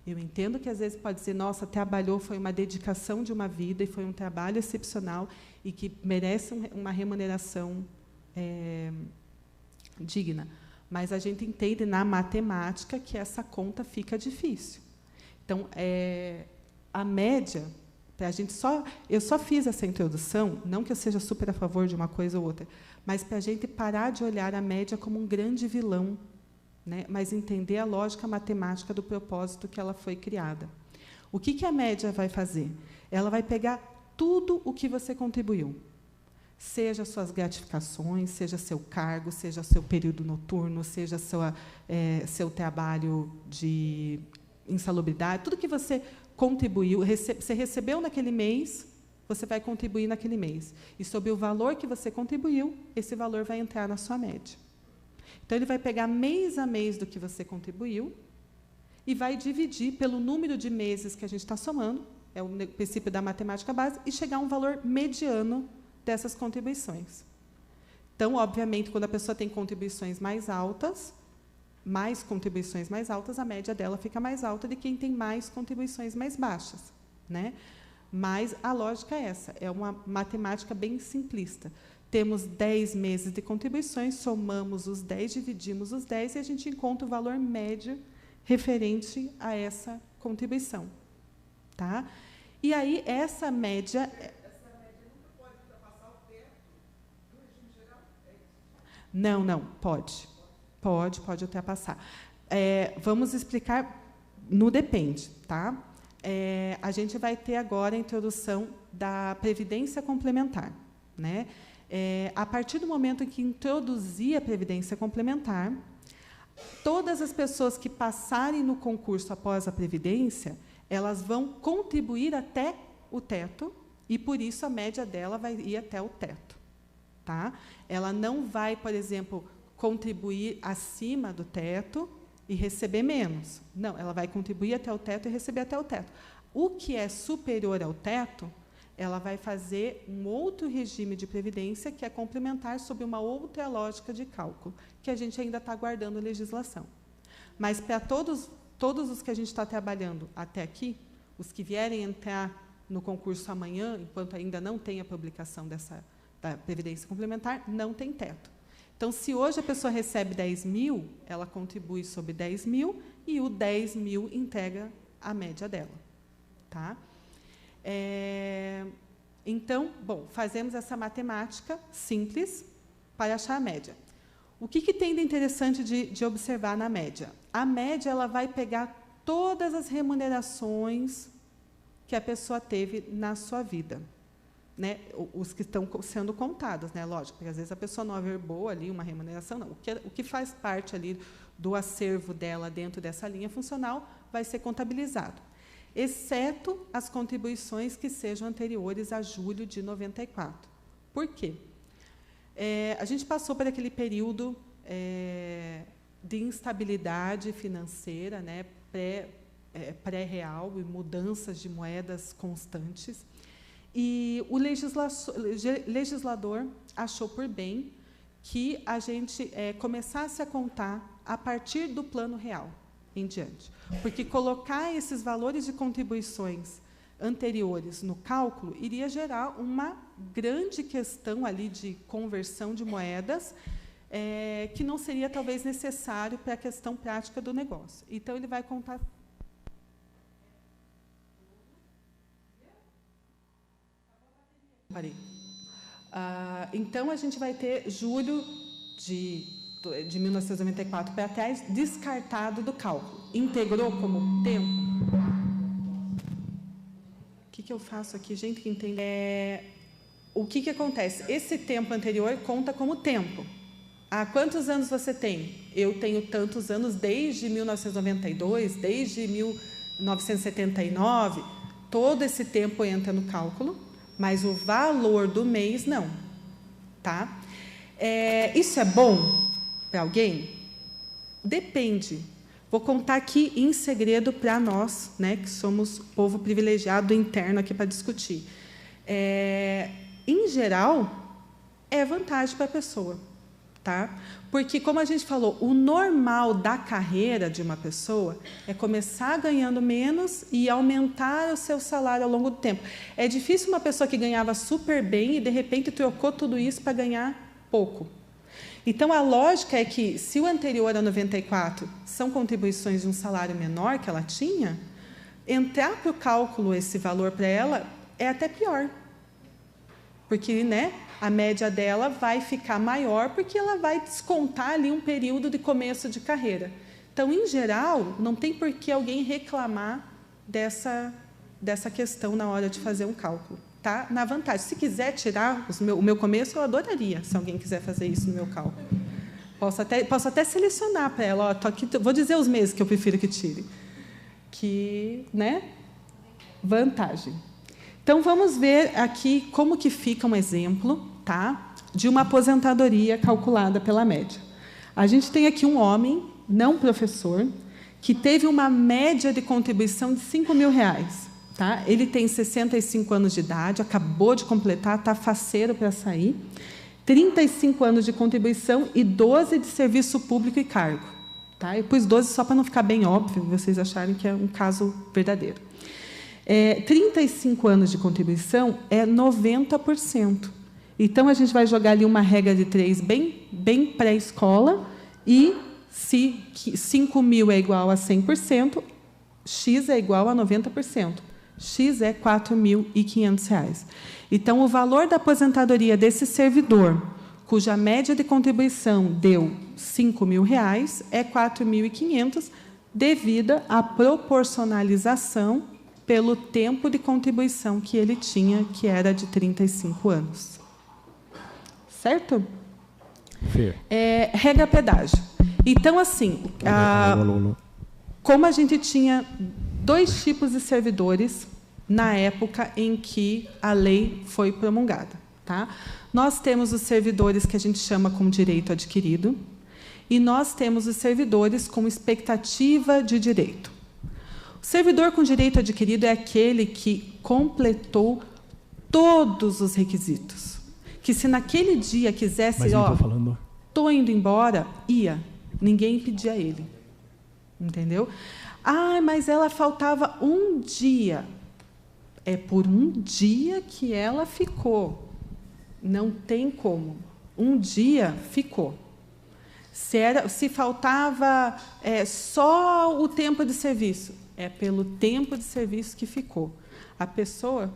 Eu entendo que, às vezes, pode dizer, nossa, trabalhou, foi uma dedicação de uma vida, e foi um trabalho excepcional, e que merece uma remuneração digna. Mas a gente entende, na matemática, que essa conta fica difícil. Então, a média, eu só fiz essa introdução, não que eu seja super a favor de uma coisa ou outra, mas para a gente parar de olhar a média como um grande vilão, né, mas entender a lógica matemática do propósito que ela foi criada. O que a média vai fazer? Ela vai pegar tudo o que você contribuiu, seja suas gratificações, seja seu cargo, seja seu período noturno, seja seu trabalho de insalubridade, tudo que você contribuiu, você recebeu naquele mês, você vai contribuir naquele mês. E, sob o valor que você contribuiu, esse valor vai entrar na sua média. Então, ele vai pegar mês a mês do que você contribuiu e vai dividir pelo número de meses que a gente está somando, é o princípio da matemática base, e chegar a um valor mediano dessas contribuições. Então, obviamente, quando a pessoa tem contribuições mais altas, a média dela fica mais alta de quem tem mais contribuições mais baixas. Né? Mas a lógica é essa, é uma matemática bem simplista. Temos 10 meses de contribuições, somamos os 10, dividimos os 10 e a gente encontra o valor médio referente a essa contribuição. Tá? E aí, essa média... Essa média nunca pode ultrapassar o teto do regime geral? Não, pode. Pode ultrapassar. Vamos explicar no depende. Tá? A gente vai ter agora a introdução da Previdência Complementar. Né? A partir do momento em que introduzir a Previdência Complementar, todas as pessoas que passarem no concurso após a Previdência, elas vão contribuir até o teto, e, por isso, a média dela vai ir até o teto. Tá? Ela não vai, por exemplo, contribuir acima do teto e receber menos. Não, ela vai contribuir até o teto e receber até o teto. O que é superior ao teto, ela vai fazer um outro regime de previdência que é complementar sob uma outra lógica de cálculo, que a gente ainda está aguardando legislação. Mas, para todos os que a gente está trabalhando até aqui, os que vierem entrar no concurso amanhã, enquanto ainda não tem a publicação da Previdência Complementar, não tem teto. Então, se hoje a pessoa recebe 10 mil, ela contribui sobre 10 mil e o 10 mil integra a média dela. Tá? Então, bom, fazemos essa matemática simples para achar a média. O que tem de interessante de observar na média? A média ela vai pegar todas as remunerações que a pessoa teve na sua vida. Né, os que estão sendo contados, né, lógico, porque às vezes a pessoa não averbou ali uma remuneração, não. O que faz parte ali do acervo dela dentro dessa linha funcional vai ser contabilizado, exceto as contribuições que sejam anteriores a julho de 94. Por quê? A gente passou por aquele período de instabilidade financeira, né, pré-real e mudanças de moedas constantes. E o legislador achou por bem que a gente começasse a contar a partir do plano real em diante. Porque colocar esses valores de contribuições anteriores no cálculo iria gerar uma grande questão ali de conversão de moedas, que não seria, talvez, necessário para a questão prática do negócio. Então, ele vai contar... Parei. Então, a gente vai ter julho de 1994 para trás descartado do cálculo. Integrou como tempo? O que eu faço aqui? Gente que entende. O que acontece? Esse tempo anterior conta como tempo. Há quantos anos você tem? Eu tenho tantos anos desde 1992, desde 1979. Todo esse tempo entra no cálculo, mas o valor do mês não. Tá? Isso é bom para alguém? Depende. Vou contar aqui em segredo para nós, né, que somos povo privilegiado interno aqui para discutir. Em geral, é vantagem para a pessoa. Tá? Porque, como a gente falou, o normal da carreira de uma pessoa é começar ganhando menos e aumentar o seu salário ao longo do tempo. É difícil uma pessoa que ganhava super bem e, de repente, trocou tudo isso para ganhar pouco. Então, a lógica é que, se o anterior a 94 são contribuições de um salário menor que ela tinha, entrar para o cálculo esse valor para ela é até pior. Porque, né, a média dela vai ficar maior porque ela vai descontar ali um período de começo de carreira. Então, em geral, não tem por que alguém reclamar dessa questão na hora de fazer um cálculo. Tá? Na vantagem. Se quiser tirar o meu começo, eu adoraria, se alguém quiser fazer isso no meu cálculo. Posso até selecionar para ela. Ó, tô aqui, vou dizer os meses que eu prefiro que tire. Né? Vantagem. Então, vamos ver aqui como que fica um exemplo, tá, de uma aposentadoria calculada pela média. A gente tem aqui um homem, não professor, que teve uma média de contribuição de R$5.000. Tá? Ele tem 65 anos de idade, acabou de completar, está faceiro para sair, 35 anos de contribuição e 12 de serviço público e cargo. Tá? Eu pus 12 só para não ficar bem óbvio, vocês acharem que é um caso verdadeiro. 35 anos de contribuição é 90%. Então, a gente vai jogar ali uma regra de 3 bem pré-escola, e se 5.000 é igual a 100%, X é igual a 90%. X é R$4.500. Então, o valor da aposentadoria desse servidor, cuja média de contribuição deu R$5.000, é R$4.500, devido à proporcionalização pelo tempo de contribuição que ele tinha, que era de 35 anos. Certo? Regra pedágio. Então, assim, como a gente tinha 2 tipos de servidores na época em que a lei foi promulgada. Tá? Nós temos os servidores que a gente chama com direito adquirido, e nós temos os servidores com expectativa de direito. O servidor com direito adquirido é aquele que completou todos os requisitos. Que, se naquele dia quisesse, estou indo embora, ia. Ninguém impedia ele. Entendeu? Mas ela faltava um dia. É por um dia que ela ficou. Não tem como. Um dia ficou. Se faltava só o tempo de serviço, é pelo tempo de serviço que ficou. A pessoa...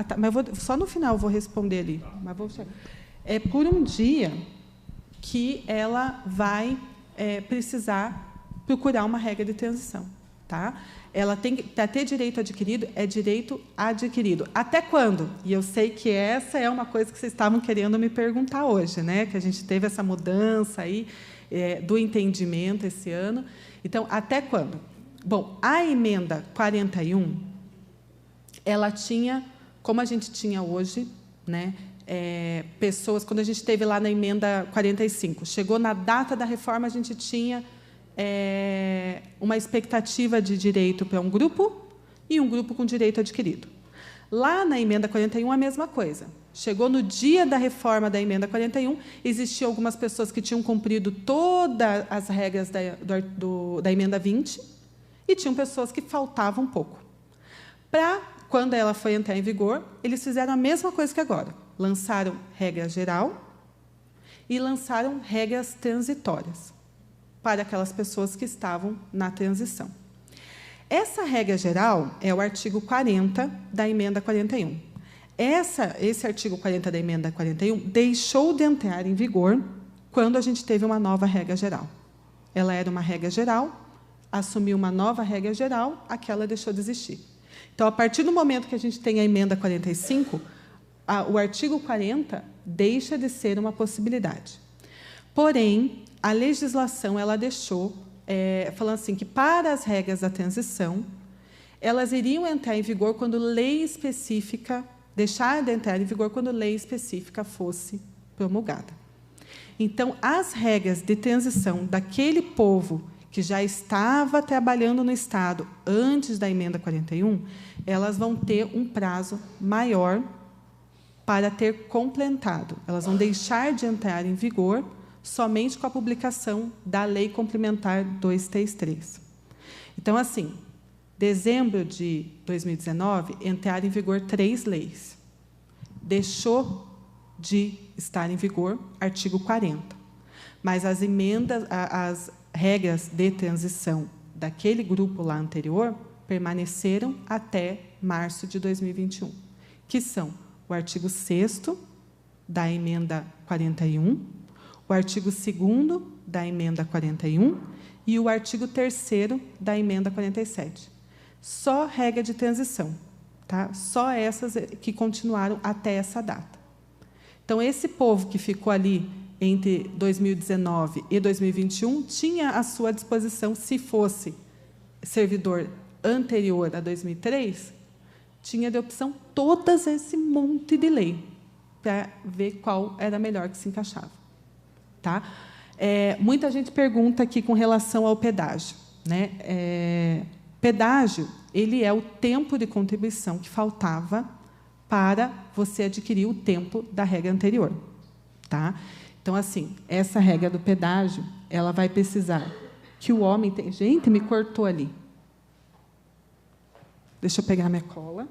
tá, mas só no final eu vou responder ali. Mas é por um dia que ela vai precisar procurar uma regra de transição. Tá? Ela tem que, para ter direito adquirido, é direito adquirido. Até quando? E eu sei que essa é uma coisa que vocês estavam querendo me perguntar hoje, né? Que a gente teve essa mudança aí, do entendimento esse ano. Então, até quando? Bom, a emenda 41, ela tinha, como a gente tinha hoje, né, pessoas, quando a gente teve lá na emenda 45, chegou na data da reforma, a gente tinha uma expectativa de direito para um grupo e um grupo com direito adquirido. Lá na emenda 41, a mesma coisa. Chegou no dia da reforma da emenda 41, existiam algumas pessoas que tinham cumprido todas as regras da emenda 20 e tinham pessoas que faltavam um pouco. Quando ela foi entrar em vigor, eles fizeram a mesma coisa que agora. Lançaram regra geral e lançaram regras transitórias para aquelas pessoas que estavam na transição. Essa regra geral é o artigo 40 da emenda 41. Esse artigo 40 da emenda 41 deixou de entrar em vigor quando a gente teve uma nova regra geral. Ela era uma regra geral, assumiu uma nova regra geral, aquela deixou de existir. Então, a partir do momento que a gente tem a emenda 45, o artigo 40 deixa de ser uma possibilidade. Porém, a legislação ela deixou, falando assim, que para as regras da transição, elas iriam entrar em vigor quando lei específica, deixar de entrar em vigor quando lei específica fosse promulgada. Então, as regras de transição daquele povo que já estava trabalhando no Estado antes da emenda 41, elas vão ter um prazo maior para ter completado. Elas vão deixar de entrar em vigor somente com a publicação da Lei Complementar 233. Então, assim, dezembro de 2019, entraram em vigor 3 leis. Deixou de estar em vigor artigo 40. Mas as emendas, as regras de transição daquele grupo lá anterior permaneceram até março de 2021, que são o artigo 6º da emenda 41, o artigo 2º da emenda 41 e o artigo 3º da emenda 47. Só regra de transição, tá? Só essas que continuaram até essa data. Então, esse povo que ficou ali entre 2019 e 2021 tinha à sua disposição, se fosse servidor anterior a 2003, tinha de opção todas esse monte de lei para ver qual era melhor que se encaixava. Tá? Muita gente pergunta aqui com relação ao pedágio, né? Pedágio ele é o tempo de contribuição que faltava para você adquirir o tempo da regra anterior. Tá? Então, assim, essa regra do pedágio, ela vai precisar que o homem tenha... Gente, me cortou ali. Deixa eu pegar minha cola.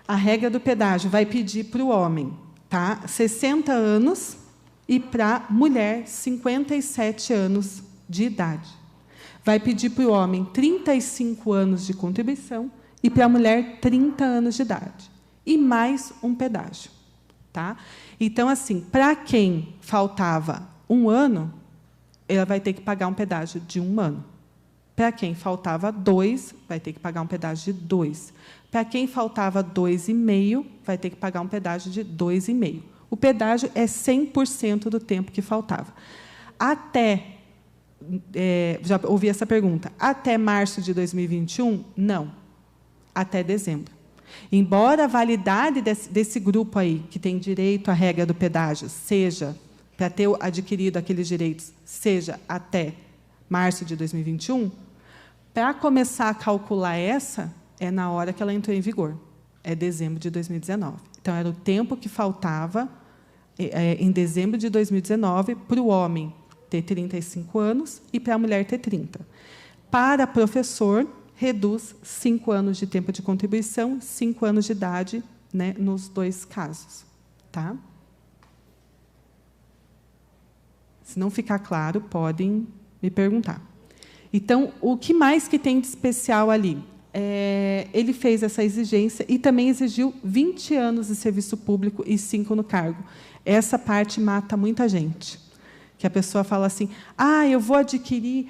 A regra do pedágio vai pedir para o homem, tá, 60 anos e para a mulher 57 anos de idade. Vai pedir para o homem 35 anos de contribuição e para a mulher 30 anos de idade. E mais um pedágio. Tá? Então, assim, para quem faltava 1 ano, ela vai ter que pagar um pedágio de 1 ano. Para quem faltava 2, vai ter que pagar um pedágio de 2. Para quem faltava 2,5, vai ter que pagar um pedágio de 2,5. O pedágio é 100% do tempo que faltava. Até, já ouvi essa pergunta, até março de 2021? Não, até dezembro. Embora a validade desse grupo aí, que tem direito à regra do pedágio, seja, para ter adquirido aqueles direitos, seja até março de 2021, para começar a calcular essa, é na hora que ela entrou em vigor, é dezembro de 2019. Então, era o tempo que faltava, em dezembro de 2019, para o homem ter 35 anos e para a mulher ter 30. Para professor, reduz 5 anos de tempo de contribuição, 5 anos de idade, né, nos 2 casos. Tá? Se não ficar claro, podem me perguntar. Então, o que mais que tem de especial ali? Ele fez essa exigência e também exigiu 20 anos de serviço público e 5 no cargo. Essa parte mata muita gente. Que a pessoa fala assim, eu vou adquirir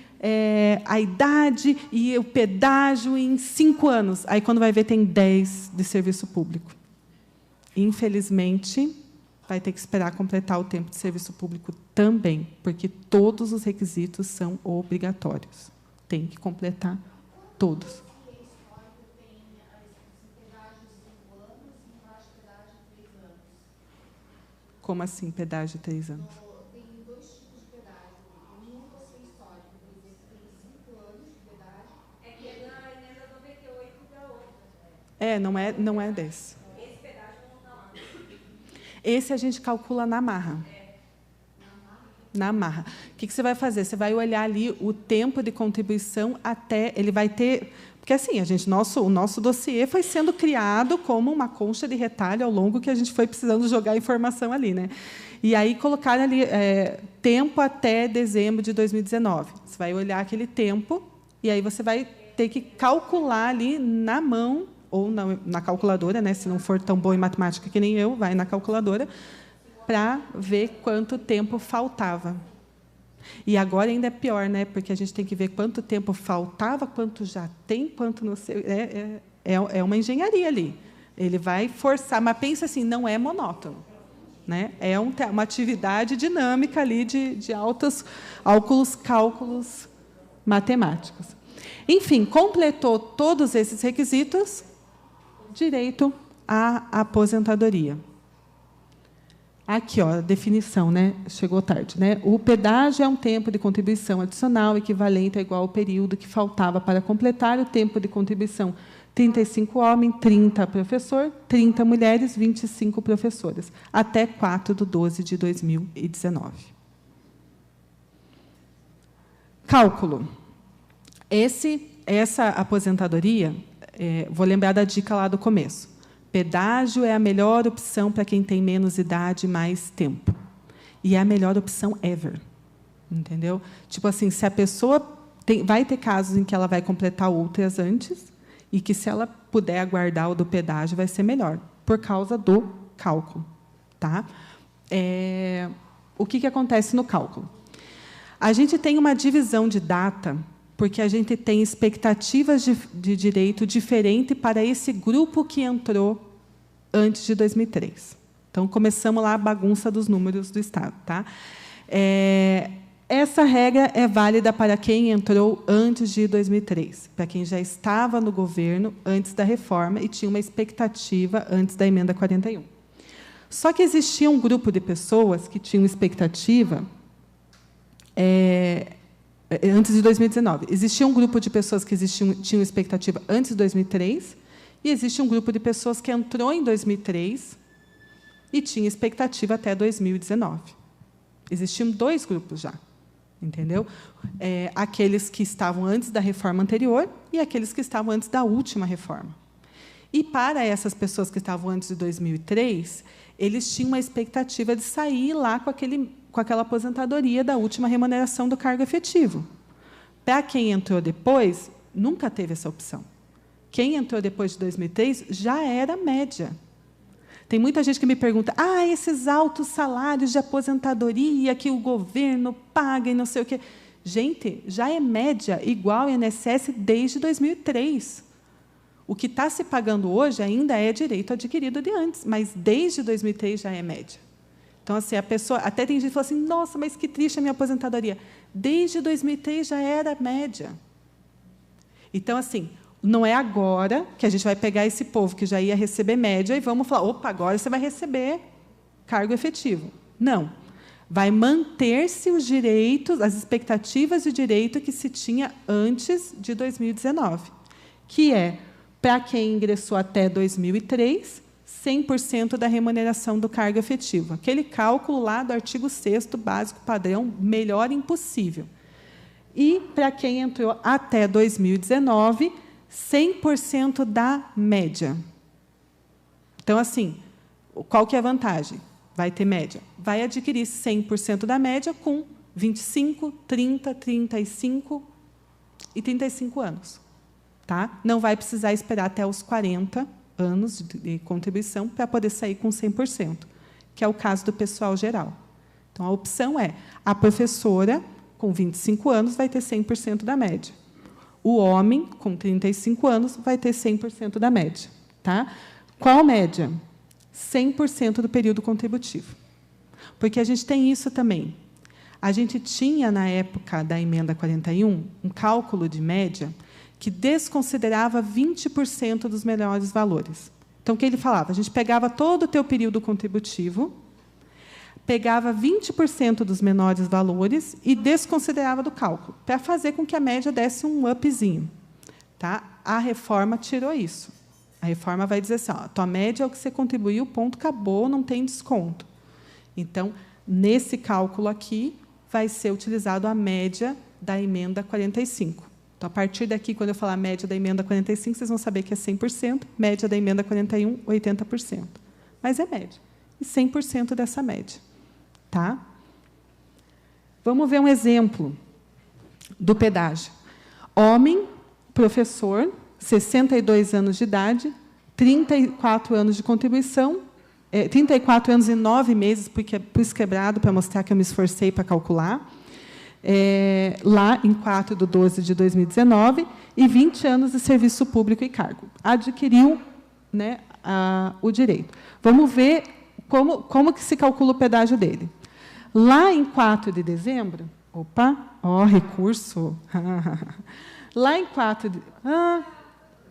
a idade e o pedágio em 5 anos. Aí, quando vai ver, tem 10 de serviço público. Infelizmente, vai ter que esperar completar o tempo de serviço público também, porque todos os requisitos são obrigatórios. Tem que completar todos. Como assim, pedágio de 3 anos? Tem 2 tipos de pedágio. Um possui histórico, por exemplo, tem 5 anos de pedágio. É que é da emenda 98 para outra. Não é desse. Esse pedágio não está lá. Esse a gente calcula na marra. Na marra. O que você vai fazer? Você vai olhar ali o tempo de contribuição até... Ele vai ter... Porque, assim, o nosso dossiê foi sendo criado como uma concha de retalho ao longo que a gente foi precisando jogar informação ali, né? E aí colocaram ali tempo até dezembro de 2019. Você vai olhar aquele tempo e aí você vai ter que calcular ali na mão ou na calculadora, né? Se não for tão bom em matemática que nem eu, vai na calculadora, para ver quanto tempo faltava. E agora ainda é pior, né? Porque a gente tem que ver quanto tempo faltava, quanto já tem, quanto não sei. É uma engenharia ali. Ele vai forçar, mas pensa assim, não é monótono, né? É uma atividade dinâmica ali de altos cálculos matemáticos. Enfim, completou todos esses requisitos, direito à aposentadoria. Aqui, ó, a definição, né? Chegou tarde, né? O pedágio é um tempo de contribuição adicional equivalente a igual ao período que faltava para completar o tempo de contribuição 35 homens, 30 professor, 30 mulheres, 25 professoras, até 4/12/2019. Cálculo. Essa aposentadoria, vou lembrar da dica lá do começo. Pedágio é a melhor opção para quem tem menos idade e mais tempo. E é a melhor opção ever. Entendeu? Tipo assim, se a pessoa vai ter casos em que ela vai completar outras antes, e que, se ela puder aguardar o do pedágio, vai ser melhor, por causa do cálculo. Tá? O que acontece no cálculo? A gente tem uma divisão de data, porque a gente tem expectativas de direito diferente para esse grupo que entrou antes de 2003. Então, começamos lá a bagunça dos números do Estado. Tá? Essa regra é válida para quem entrou antes de 2003, para quem já estava no governo antes da reforma e tinha uma expectativa antes da emenda 41. Só que existia um grupo de pessoas que tinham expectativa antes de 2019. Existia um grupo de pessoas que tinham expectativa antes de 2003 e existe um grupo de pessoas que entrou em 2003 e tinha expectativa até 2019. Existiam 2 grupos já. Entendeu? Aqueles que estavam antes da reforma anterior e aqueles que estavam antes da última reforma. E, para essas pessoas que estavam antes de 2003, eles tinham uma expectativa de sair lá com aquela aposentadoria da última remuneração do cargo efetivo. Para quem entrou depois, nunca teve essa opção. Quem entrou depois de 2003 já era média. Tem muita gente que me pergunta, esses altos salários de aposentadoria que o governo paga e não sei o quê. Gente, já é média igual ao INSS desde 2003. O que está se pagando hoje ainda é direito adquirido de antes, mas desde 2003 já é média. Então, assim, a pessoa... Até tem gente que fala assim, nossa, mas que triste a minha aposentadoria. Desde 2003 já era média. Então, assim... Não é agora que a gente vai pegar esse povo que já ia receber média e vamos falar, opa, agora você vai receber cargo efetivo. Não. Vai manter-se os direitos, as expectativas de direito que se tinha antes de 2019, que é, para quem ingressou até 2003, 100% da remuneração do cargo efetivo. Aquele cálculo lá do artigo 6º, básico padrão, melhor impossível. E, para quem entrou até 2019, 100% da média. Então, assim, qual que é a vantagem? Vai ter média. Vai adquirir 100% da média com 25, 30, 35 e 35 anos. Tá? Não vai precisar esperar até os 40 anos de contribuição para poder sair com 100%, que é o caso do pessoal geral. Então, a opção é a professora, com 25 anos, vai ter 100% da média. O homem, com 35 anos, vai ter 100% da média. Tá? Qual média? 100% do período contributivo. Porque a gente tem isso também. A gente tinha, na época da emenda 41, um cálculo de média que desconsiderava 20% dos melhores valores. Então, o que ele falava? A gente pegava todo o teu período contributivo, pegava 20% dos menores valores e desconsiderava do cálculo, para fazer com que a média desse um upzinho. Tá? A reforma tirou isso. A reforma vai dizer assim, ó, tua média é o que você contribuiu, ponto, acabou, não tem desconto. Então, nesse cálculo aqui, vai ser utilizado a média da emenda 45. Então, a partir daqui, quando eu falar média da emenda 45, vocês vão saber que é 100%, média da emenda 41, 80%. Mas é média. E 100% dessa média. Tá? Vamos ver um exemplo do pedágio. Homem, professor, 62 anos de idade, 34 anos de contribuição, 34 anos e 9 meses, porque pus quebrado para mostrar que eu me esforcei para calcular, lá em 4/12/2019, e 20 anos de serviço público e cargo. Adquiriu, né, o direito. Vamos ver como que se calcula o pedágio dele. Lá em 4 de dezembro, opa, ó, recurso. Lá em 4 de...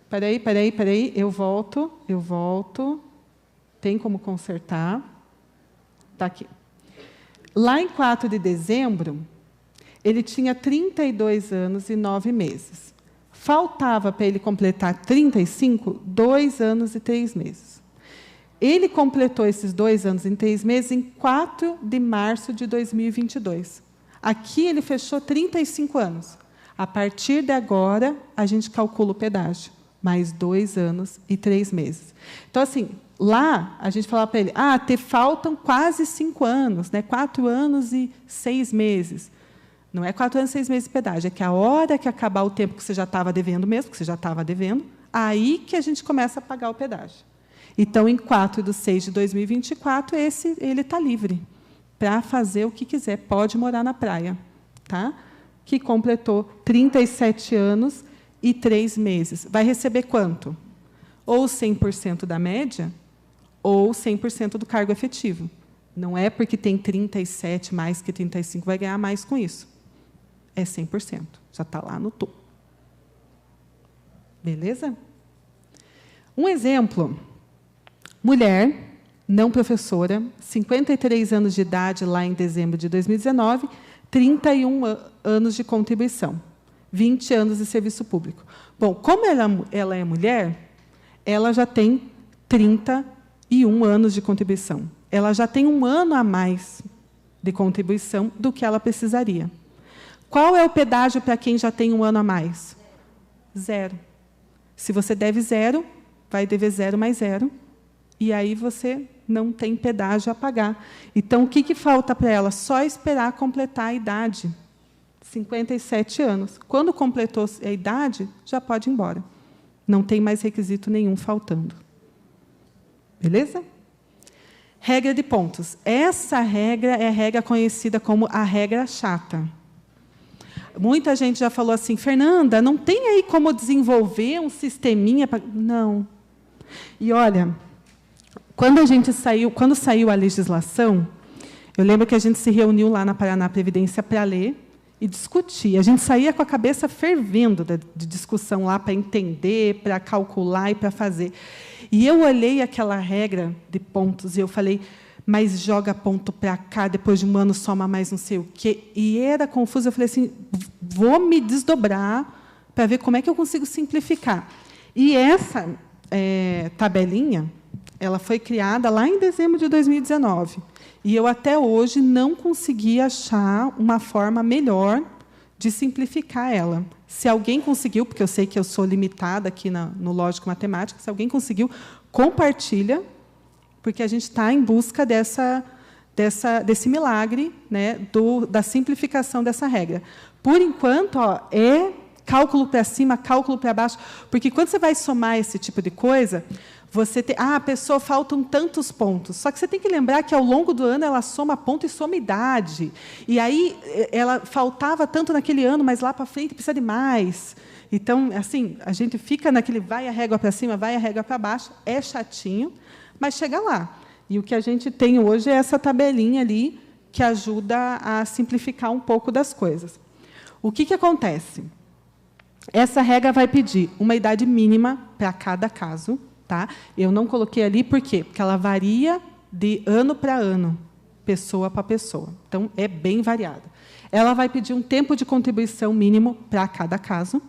peraí, eu volto. Tem como consertar? Está aqui. Lá em 4 de dezembro, ele tinha 32 anos e 9 meses. Faltava para ele completar 35, 2 anos e 3 meses. Ele completou esses 2 anos e 3 meses em 4 de março de 2022. Aqui ele fechou 35 anos. A partir de agora, a gente calcula o pedágio. Mais 2 anos e 3 meses. Então, assim, lá, a gente falava para ele, te faltam quase 5 anos, né? 4 anos e 6 meses. Não é 4 anos e 6 meses de pedágio, é que a hora que acabar o tempo que você já estava devendo mesmo, que você já estava devendo, aí que a gente começa a pagar o pedágio. Então, em 4/6/2024, ele está livre para fazer o que quiser, pode morar na praia, tá? Que completou 37 anos e 3 meses. Vai receber quanto? Ou 100% da média, ou 100% do cargo efetivo. Não é porque tem 37 mais que 35, vai ganhar mais com isso. É 100%. Já está lá no topo. Beleza? Um exemplo. Mulher, não professora, 53 anos de idade, lá em dezembro de 2019, 31 anos de contribuição, 20 anos de serviço público. Bom, como ela é mulher, ela já tem 31 anos de contribuição. Ela já tem 1 ano a mais de contribuição do que ela precisaria. Qual é o pedágio para quem já tem 1 ano a mais? 0. Se você deve 0, vai dever 0 mais 0, e aí você não tem pedágio a pagar. Então, o que falta para ela? Só esperar completar a idade. 57 anos. Quando completou a idade, já pode ir embora. Não tem mais requisito nenhum faltando. Beleza? Regra de pontos. Essa regra é a regra conhecida como a regra chata. Muita gente já falou assim, Fernanda, não tem aí como desenvolver um sisteminha para... Não. E, olha, quando saiu a legislação, eu lembro que a gente se reuniu lá na Paraná Previdência para ler e discutir. A gente saía com a cabeça fervendo de discussão lá para entender, para calcular e para fazer. E eu olhei aquela regra de pontos e eu falei, mas joga ponto para cá, depois de 1 ano soma mais não sei o quê. E era confuso. Eu falei assim, vou me desdobrar para ver como é que eu consigo simplificar. E essa tabelinha, ela foi criada lá em dezembro de 2019. E eu, até hoje, não consegui achar uma forma melhor de simplificar ela. Se alguém conseguiu, porque eu sei que eu sou limitada aqui no Lógico Matemática, se alguém conseguiu, compartilha, porque a gente está em busca desse milagre, né, da simplificação dessa regra. Por enquanto, é cálculo para cima, cálculo para baixo, porque quando você vai somar esse tipo de coisa, você tem, a pessoa faltam tantos pontos. Só que você tem que lembrar que, ao longo do ano, ela soma ponto e soma idade. E aí, ela faltava tanto naquele ano, mas lá para frente precisa de mais. Então, assim, a gente fica naquele vai a régua para cima, vai a régua para baixo, é chatinho, mas chega lá. E o que a gente tem hoje é essa tabelinha ali, que ajuda a simplificar um pouco das coisas. O que acontece? Essa regra vai pedir uma idade mínima para cada caso. Tá? Eu não coloquei ali, por quê? Porque ela varia de ano para ano, pessoa para pessoa. Então, é bem variada. Ela vai pedir um tempo de contribuição mínimo para cada caso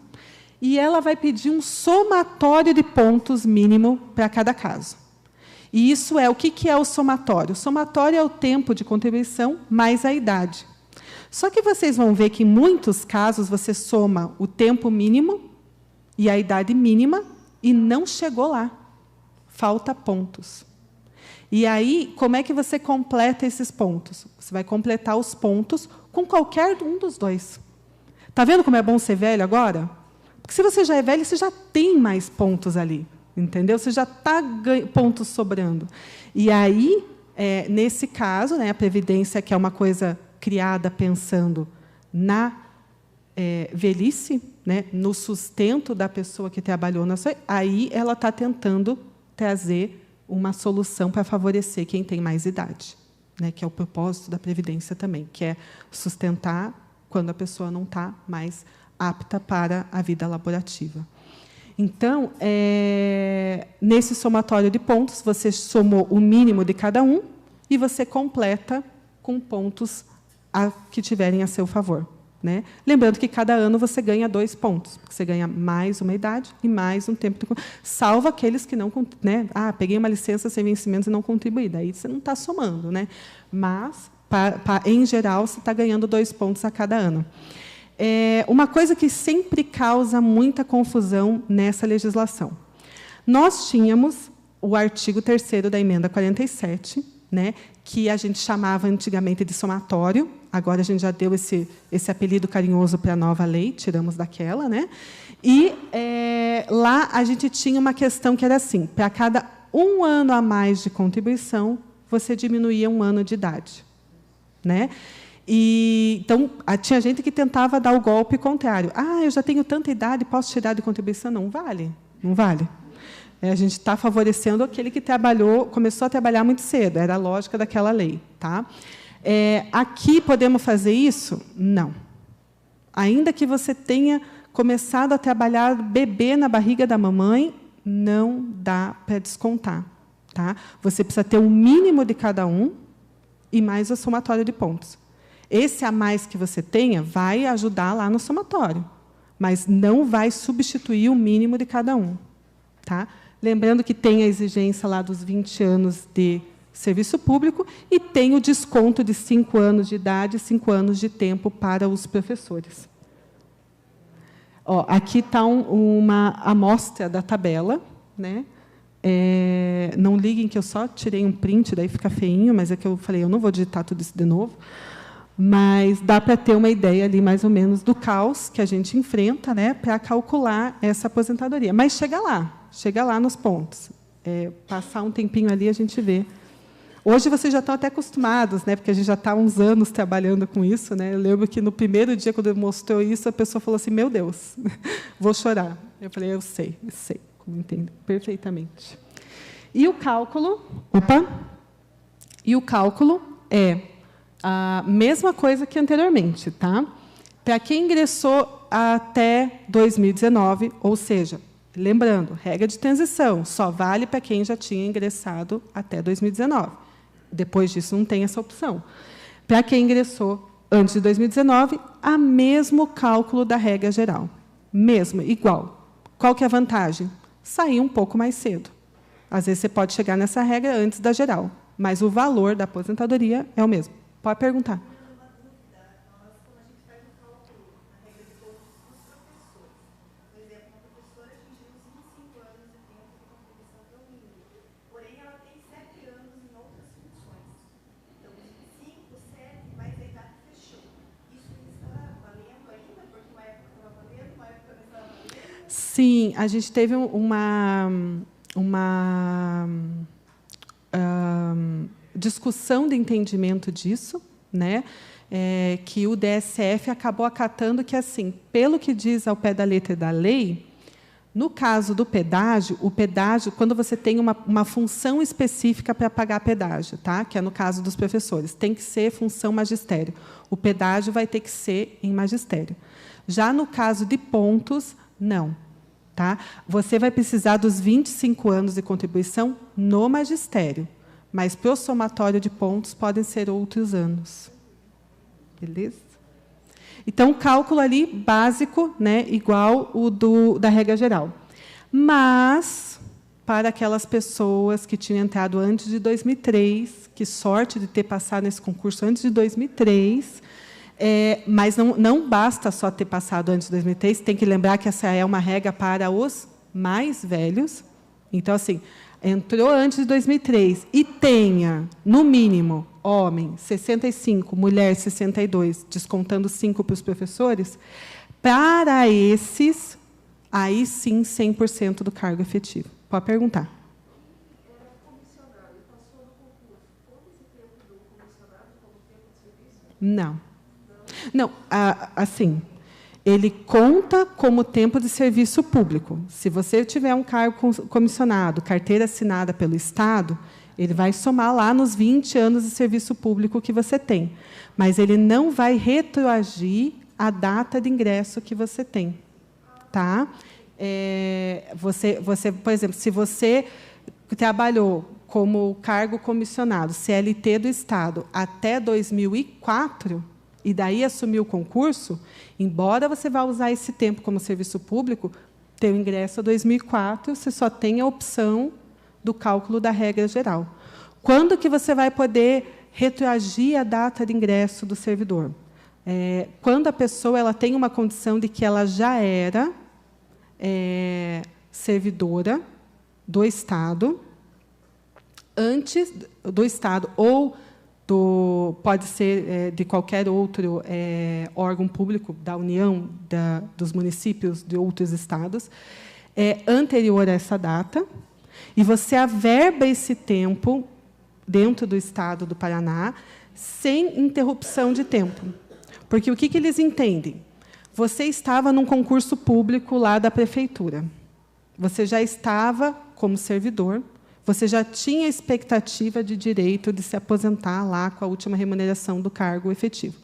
e ela vai pedir um somatório de pontos mínimo para cada caso. E isso é, o que é o somatório? O somatório é o tempo de contribuição mais a idade. Só que vocês vão ver que, em muitos casos, você soma o tempo mínimo e a idade mínima e não chegou lá. Falta pontos. E aí, como é que você completa esses pontos? Você vai completar os pontos com qualquer um dos dois. Está vendo como é bom ser velho agora? Porque, se você já é velho, você já tem mais pontos ali. Entendeu? Você já está pontos sobrando. E aí, nesse caso, né, a Previdência, que é uma coisa criada pensando na velhice, né, no sustento da pessoa que trabalhou na sua... Aí ela está tentando trazer uma solução para favorecer quem tem mais idade, né, que é o propósito da Previdência também, que é sustentar quando a pessoa não está mais apta para a vida laborativa. Então, nesse somatório de pontos, você somou o mínimo de cada um e você completa com pontos que tiverem a seu favor, né? Lembrando que, cada ano, você ganha 2 pontos. Você ganha mais uma idade e mais um tempo de... Salvo aqueles que não... Né? Peguei uma licença sem vencimentos e não contribuí. Daí você não está somando, né? Mas, em geral, você está ganhando 2 pontos a cada ano. Uma coisa que sempre causa muita confusão nessa legislação. Nós tínhamos o artigo 3º da emenda 47, né, que a gente chamava antigamente de somatório. Agora a gente já deu esse apelido carinhoso para a nova lei, tiramos daquela, né? E lá a gente tinha uma questão que era assim: para cada 1 ano a mais de contribuição, você diminuía 1 ano de idade, né? Então, tinha gente que tentava dar o golpe contrário. Eu já tenho tanta idade, posso tirar de contribuição? Não vale. Não vale. A gente está favorecendo aquele que começou a trabalhar muito cedo. Era a lógica daquela lei. Tá? Aqui, podemos fazer isso? Não. Ainda que você tenha começado a trabalhar bebê na barriga da mamãe, não dá para descontar. Tá? Você precisa ter um mínimo de cada um e mais o somatório de pontos. Esse a mais que você tenha vai ajudar lá no somatório, mas não vai substituir o mínimo de cada um. Tá? Lembrando que tem a exigência lá dos 20 anos de serviço público e tem o desconto de 5 anos de idade e 5 anos de tempo para os professores. Aqui está uma amostra da tabela, né? Não liguem que eu só tirei um print, daí fica feinho, mas é que eu falei, eu não vou digitar tudo isso de novo. Mas dá para ter uma ideia ali, mais ou menos, do caos que a gente enfrenta, né, para calcular essa aposentadoria. Mas chega lá nos pontos. Passar um tempinho ali, a gente vê. Hoje vocês já estão até acostumados, né, porque a gente já está há uns anos trabalhando com isso, né? Eu lembro que, no primeiro dia, quando eu mostrou isso, a pessoa falou assim: meu Deus, vou chorar. Eu falei: eu sei, como entendo perfeitamente. E o cálculo... E o cálculo é a mesma coisa que anteriormente. Tá? Para quem ingressou até 2019, ou seja, lembrando, regra de transição, só vale para quem já tinha ingressado até 2019. Depois disso, não tem essa opção. Para quem ingressou antes de 2019, o mesmo cálculo da regra geral. Mesmo, igual. Qual que é a vantagem? Sair um pouco mais cedo. Às vezes, você pode chegar nessa regra antes da geral, mas o valor da aposentadoria é o mesmo. Pode perguntar. Sim, a gente teve uma discussão de entendimento disso, né? Que o DSF acabou acatando que, assim, pelo que diz ao pé da letra da lei, no caso do pedágio, o pedágio, quando você tem uma função específica para pagar pedágio, tá? Que é no caso dos professores, tem que ser função magistério. O pedágio vai ter que ser em magistério. Já no caso de pontos, não. Tá? Você vai precisar dos 25 anos de contribuição no magistério, mas, para o somatório de pontos, podem ser outros anos. Beleza? Então, o cálculo ali básico, né, igual o da regra geral. Mas, para aquelas pessoas que tinham entrado antes de 2003, que sorte de ter passado nesse concurso antes de 2003, mas não basta só ter passado antes de 2003, tem que lembrar que essa é uma regra para os mais velhos. Então, assim, entrou antes de 2003 e tenha, no mínimo, homem 65, mulher 62, descontando 5 para os professores, para esses, aí sim, 100% do cargo efetivo. Pode perguntar. Não. Não, assim, ele conta como tempo de serviço público. Se você tiver um cargo comissionado, carteira assinada pelo Estado, ele vai somar lá nos 20 anos de serviço público que você tem. Mas ele não vai retroagir a data de ingresso que você tem. Tá? Por exemplo, se você trabalhou como cargo comissionado, CLT do Estado, até 2004, e daí assumiu o concurso, embora você vá usar esse tempo como serviço público, teu ingresso a 2004, você só tem a opção do cálculo da regra geral. Quando que você vai poder retroagir a data de ingresso do servidor? Quando a pessoa ela tem uma condição de que ela já era servidora do Estado, antes do Estado, ou pode ser de qualquer outro órgão público, da União, dos municípios, de outros estados, anterior a essa data, e você averba esse tempo dentro do Estado do Paraná, sem interrupção de tempo. Porque o que eles entendem? Você estava num concurso público lá da prefeitura. Você já estava como servidor, você já tinha expectativa de direito de se aposentar lá com a última remuneração do cargo efetivo.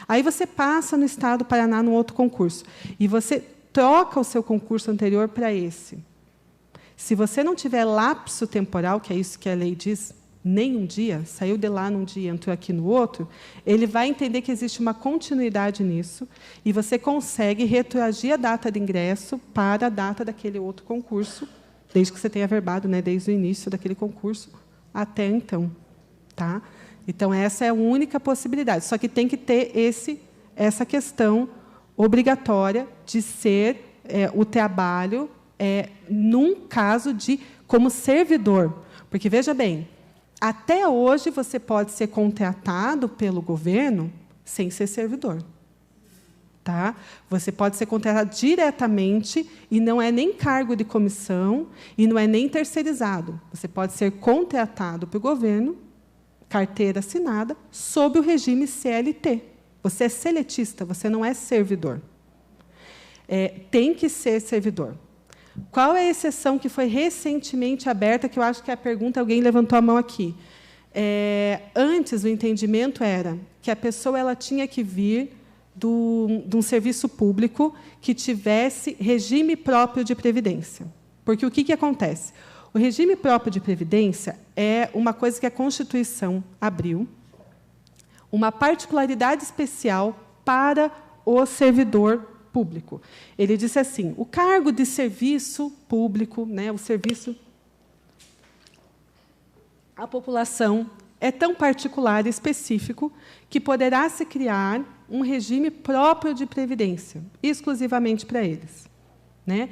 Aí você passa no Estado do Paraná num outro concurso, e você troca o seu concurso anterior para esse. Se você não tiver lapso temporal, que é isso que a lei diz, nem um dia, saiu de lá num dia, entrou aqui no outro, ele vai entender que existe uma continuidade nisso, e você consegue retroagir a data de ingresso para a data daquele outro concurso, desde que você tenha averbado, né, desde o início daquele concurso até então. Tá? Então, essa é a única possibilidade. Só que tem que ter essa questão obrigatória de ser o trabalho num caso como servidor. Porque, veja bem, até hoje você pode ser contratado pelo governo sem ser servidor. Tá? Você pode ser contratado diretamente, e não é nem cargo de comissão, e não é nem terceirizado. Você pode ser contratado pelo governo, carteira assinada, sob o regime CLT. Você é seletista, você não é servidor. Tem que ser servidor. Qual é a exceção que foi recentemente aberta, que eu acho que é a pergunta, alguém levantou a mão aqui. Antes, o entendimento era que a pessoa ela tinha que vir de um serviço público que tivesse regime próprio de previdência. Porque o que acontece? O regime próprio de previdência é uma coisa que a Constituição abriu, uma particularidade especial para o servidor público. Ele disse assim: o cargo de serviço público, né, o serviço à população, é tão particular e específico que poderá se criar um regime próprio de previdência, exclusivamente para eles. Né?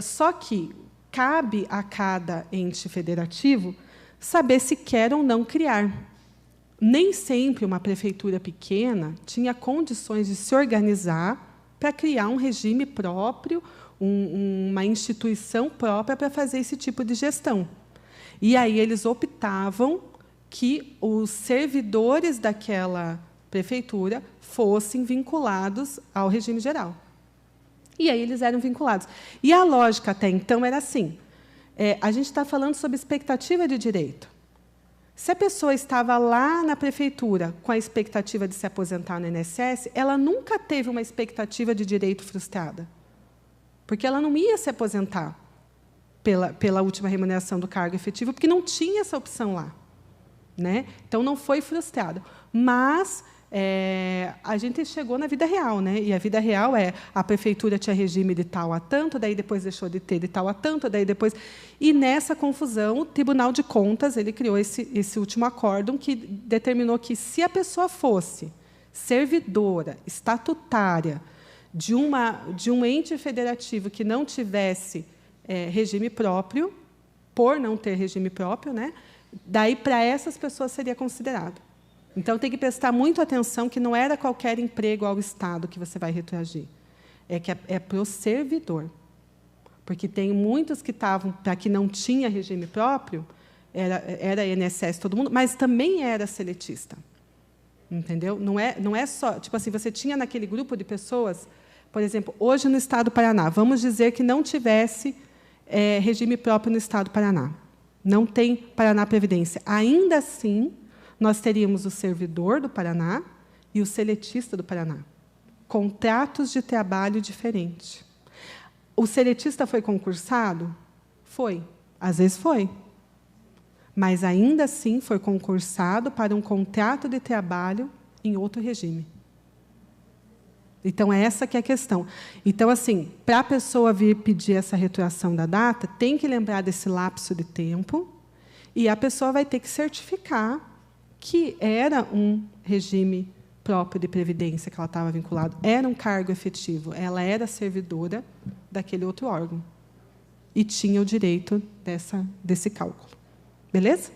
Só que cabe a cada ente federativo saber se quer ou não criar. Nem sempre uma prefeitura pequena tinha condições de se organizar para criar um regime próprio, uma instituição própria para fazer esse tipo de gestão. E aí eles optavam que os servidores daquela prefeitura fossem vinculados ao regime geral. E aí eles eram vinculados. E a lógica até então era assim: a gente está falando sobre expectativa de direito. Se a pessoa estava lá na prefeitura com a expectativa de se aposentar no INSS, ela nunca teve uma expectativa de direito frustrada, porque ela não ia se aposentar pela última remuneração do cargo efetivo, porque não tinha essa opção lá. Né? Então, não foi frustrada. Mas a gente chegou na vida real, né? E a vida real a prefeitura tinha regime de tal a tanto, daí depois deixou de ter de tal a tanto, daí depois... E, nessa confusão, o Tribunal de Contas ele criou esse último acórdão que determinou que, se a pessoa fosse servidora estatutária de um ente federativo que não tivesse regime próprio, por não ter regime próprio, né? Daí, para essas pessoas, seria considerado. Então, tem que prestar muito atenção que não era qualquer emprego ao Estado que você vai retroagir. É para o servidor. Porque tem muitos que estavam, para que não tinha regime próprio, era INSS todo mundo, mas também era seletista. Entendeu? Não é só... Tipo assim, você tinha naquele grupo de pessoas, por exemplo, hoje no Estado do Paraná, vamos dizer que não tivesse regime próprio no Estado do Paraná. Não tem Paraná Previdência. Ainda assim, nós teríamos o servidor do Paraná e o seletista do Paraná. Contratos de trabalho diferentes. O seletista foi concursado? Foi. Às vezes foi. Mas, ainda assim, foi concursado para um contrato de trabalho em outro regime. Então, essa que é a questão. Então, assim, para a pessoa vir pedir essa retroação da data, tem que lembrar desse lapso de tempo e a pessoa vai ter que certificar que era um regime próprio de previdência que ela estava vinculada, era um cargo efetivo, ela era servidora daquele outro órgão e tinha o direito desse cálculo. Beleza?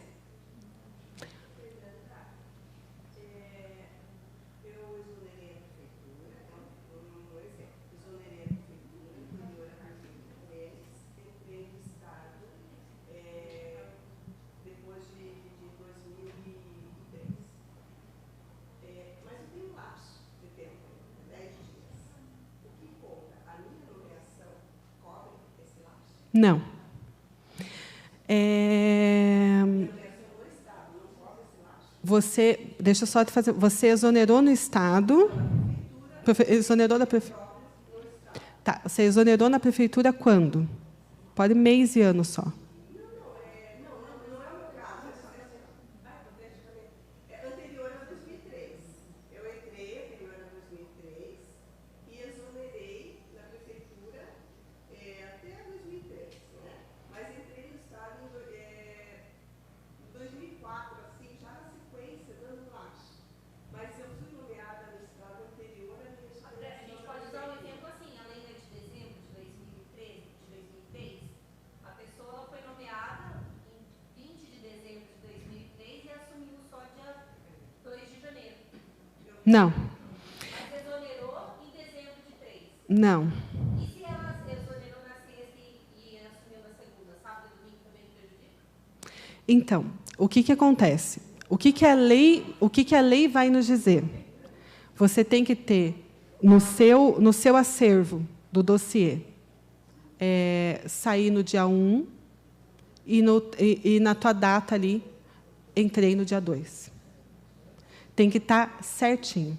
Não. Deixa eu só te fazer. Você exonerou no Estado. Exonerou da prefeitura. Tá. Você exonerou na prefeitura quando? Pode mês e ano só. Não. Mas exonerou em dezembro de 3. Não. E se ela exonerou na sexta e assumiu na segunda, sábado e domingo também prejudica? Então, o que acontece? O que a lei vai nos dizer? Você tem que ter no seu acervo do dossiê sair no dia 1 e na tua data ali entrei no dia 2. Tem que estar certinho.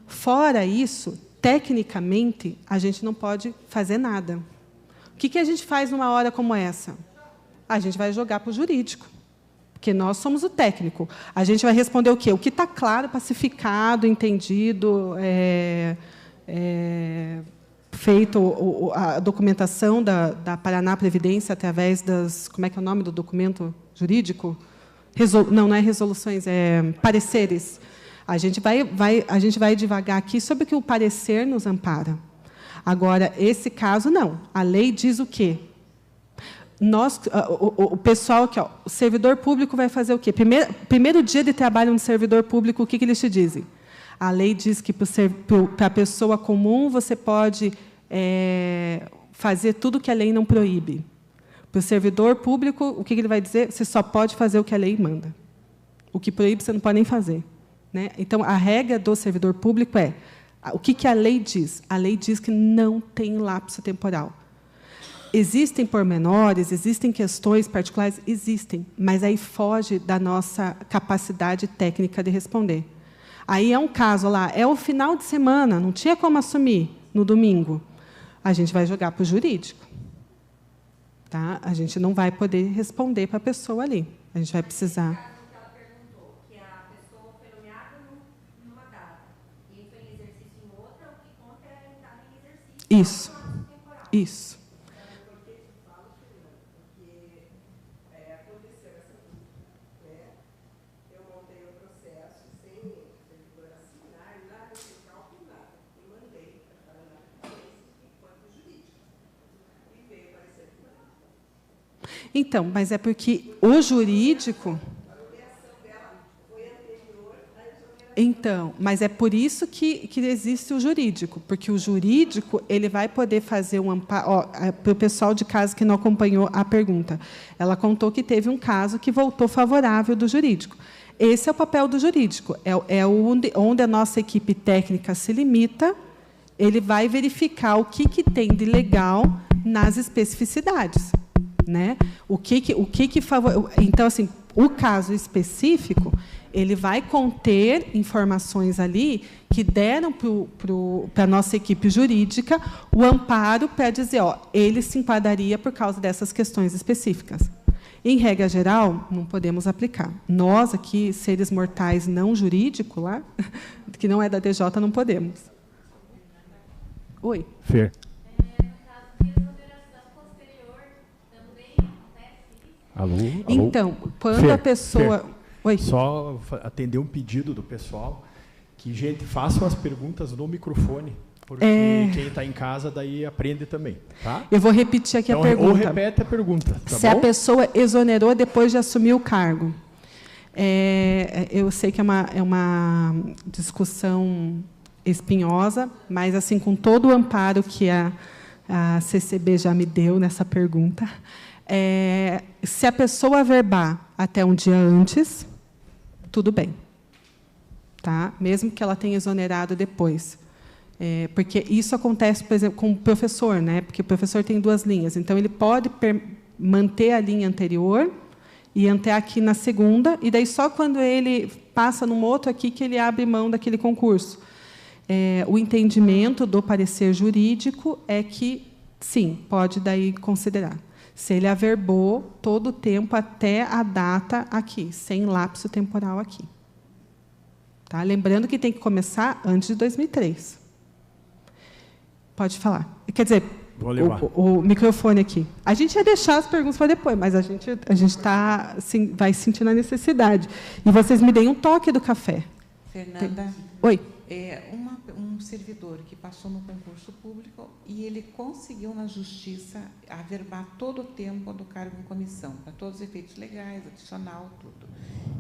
Fora isso, tecnicamente, a gente não pode fazer nada. O que a gente faz numa hora como essa? A gente vai jogar para o jurídico, porque nós somos o técnico. A gente vai responder o quê? O que está claro, pacificado, entendido, feito a documentação da Paraná Previdência através das... Como é que é o nome do documento jurídico? Não é resoluções, pareceres. A gente vai devagar aqui sobre o que o parecer nos ampara. Agora, esse caso, não. A lei diz o quê? O pessoal aqui, o servidor público vai fazer o quê? Primeiro dia de trabalho no servidor público, o que eles te dizem? A lei diz que, para a pessoa comum, você pode fazer tudo que a lei não proíbe. Para o servidor público, o que ele vai dizer? Você só pode fazer o que a lei manda. O que proíbe, você não pode nem fazer. Né? Então, a regra do servidor público o que a lei diz? A lei diz que não tem lapso temporal. Existem pormenores, existem questões particulares? Existem, mas aí foge da nossa capacidade técnica de responder. Aí é um caso lá, é o final de semana, não tinha como assumir no domingo. A gente vai jogar para o jurídico. Tá? A gente não vai poder responder para a pessoa ali. A gente vai precisar... Ela perguntou que a pessoa foi nomeada numa data. Isso. Isso. Então, mas é porque o jurídico... Então, mas é por isso que existe o jurídico, porque o jurídico ele vai poder fazer um amparo. Para o pessoal de casa que não acompanhou a pergunta, ela contou que teve um caso que voltou favorável do jurídico. Esse é o papel do jurídico, é onde a nossa equipe técnica se limita, ele vai verificar o que tem de legal nas especificidades. Né? Então, assim, o caso específico, ele vai conter informações ali que deram para a nossa equipe jurídica o amparo para dizer, ele se enquadraria por causa dessas questões específicas. Em regra geral, não podemos aplicar. Nós, aqui, seres mortais não jurídicos, lá, que não é da DJ, não podemos. Oi. Fer. Alô? Então, quando Fer, a pessoa... Fer, Oi. só atender um pedido do pessoal, que, gente, façam as perguntas no microfone, porque quem está em casa daí aprende também. Tá? Eu vou repetir aqui então, a pergunta. Ou repete a pergunta. Tá Se bom? a pessoa exonerou depois de assumir o cargo. Eu sei que é uma discussão espinhosa, mas, assim, com todo o amparo que a CCB já me deu nessa pergunta... se a pessoa averbar até um dia antes, tudo bem. Tá? Mesmo que ela tenha exonerado depois. Porque isso acontece, por exemplo, com o professor, né? Porque o professor tem 2 linhas. Então, ele pode manter a linha anterior e até aqui na segunda, e daí só quando ele passa num outro aqui que ele abre mão daquele concurso. O entendimento do parecer jurídico é que, sim, pode daí considerar. Se ele averbou todo o tempo até a data aqui, sem lapso temporal aqui. Tá? Lembrando que tem que começar antes de 2003. Pode falar. Quer dizer, o microfone aqui. A gente ia deixar as perguntas para depois, mas a gente assim, vai sentindo a necessidade. E vocês me deem um toque do café. Fernanda. Oi. Um servidor que passou no concurso público e ele conseguiu, na Justiça, averbar todo o tempo do cargo em comissão, para todos os efeitos legais, adicional, tudo.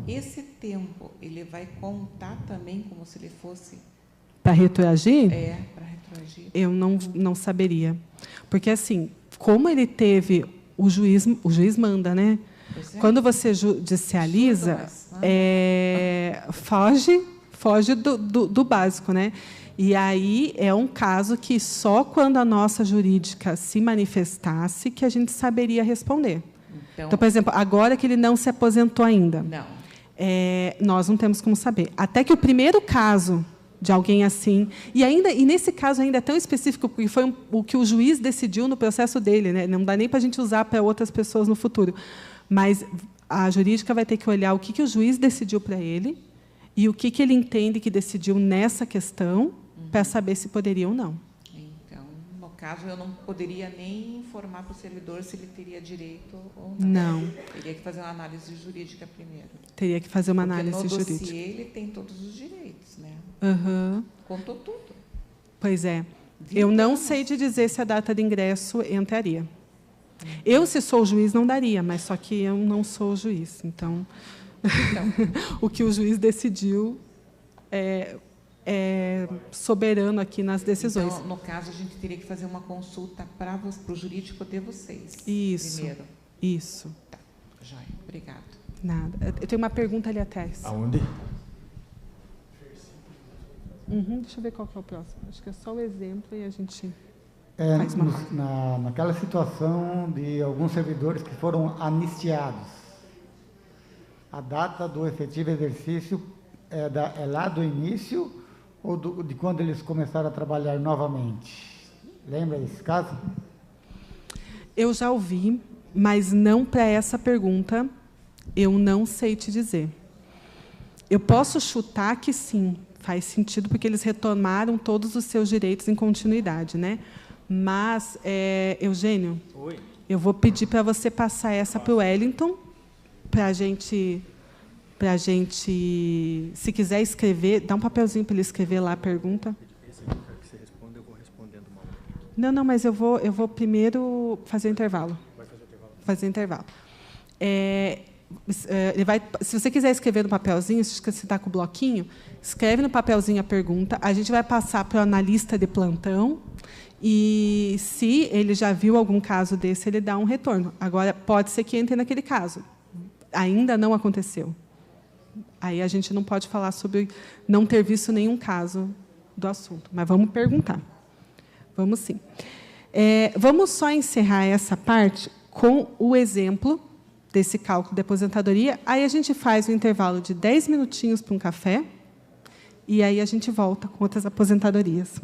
Esse tempo, ele vai contar também como se ele fosse... Para retroagir? Para retroagir. Eu não saberia. Porque, assim, como ele teve... O juiz manda, né? Quando você judicializa, foge do básico, né? E aí é um caso que só quando a nossa jurídica se manifestasse que a gente saberia responder. Então, por exemplo, agora que ele não se aposentou ainda, nós não temos como saber. Até que o primeiro caso de alguém assim, e nesse caso ainda é tão específico, porque foi o que o juiz decidiu no processo dele, né? Não dá nem para a gente usar para outras pessoas no futuro. Mas a jurídica vai ter que olhar o que o juiz decidiu para ele e o que ele entende que decidiu nessa questão, para saber se poderia ou não. Então, no caso, eu não poderia nem informar para o servidor se ele teria direito ou não. Não. Teria que fazer uma análise jurídica primeiro. Teria que fazer uma análise jurídica. No dossiê, ele tem todos os direitos, né? Uhum. Contou tudo. Pois é. Eu não sei te dizer se a data de ingresso entraria. Eu, se sou juiz, não daria, mas só que eu não sou juiz. Então, o que o juiz decidiu é soberano aqui nas decisões. Então, no caso, a gente teria que fazer uma consulta para o jurídico de vocês. Isso. Primeiro. Isso. Tá. Joia. Obrigada. Nada. Eu tenho uma pergunta ali atrás. Aonde? Deixa eu ver qual que é o próximo. Acho que é só o exemplo e a gente faz uma... Naquela situação de alguns servidores que foram anistiados, a data do efetivo exercício é lá do início ou de quando eles começaram a trabalhar novamente? Lembra desse caso? Eu já ouvi, mas não para essa pergunta, eu não sei te dizer. Eu posso chutar que sim, faz sentido, porque eles retomaram todos os seus direitos em continuidade, né? Mas, Eugênio, Oi. eu vou pedir para você passar essa para o Wellington, para a gente, se quiser escrever, dá um papelzinho para ele escrever lá a pergunta. Esse aqui eu quero que você responda, eu vou respondendo uma outra. Não, mas eu vou primeiro fazer o intervalo. Vai fazer o intervalo? Fazer intervalo. Se você quiser escrever no papelzinho, se você está com o bloquinho, escreve no papelzinho a pergunta, a gente vai passar para o analista de plantão, e, se ele já viu algum caso desse, ele dá um retorno. Agora, pode ser que entre naquele caso. Ainda não aconteceu. Aí a gente não pode falar sobre não ter visto nenhum caso do assunto, mas vamos perguntar. Vamos sim. Vamos só encerrar essa parte com o exemplo desse cálculo de aposentadoria. Aí a gente faz um intervalo de 10 minutinhos para um café, e aí a gente volta com outras aposentadorias.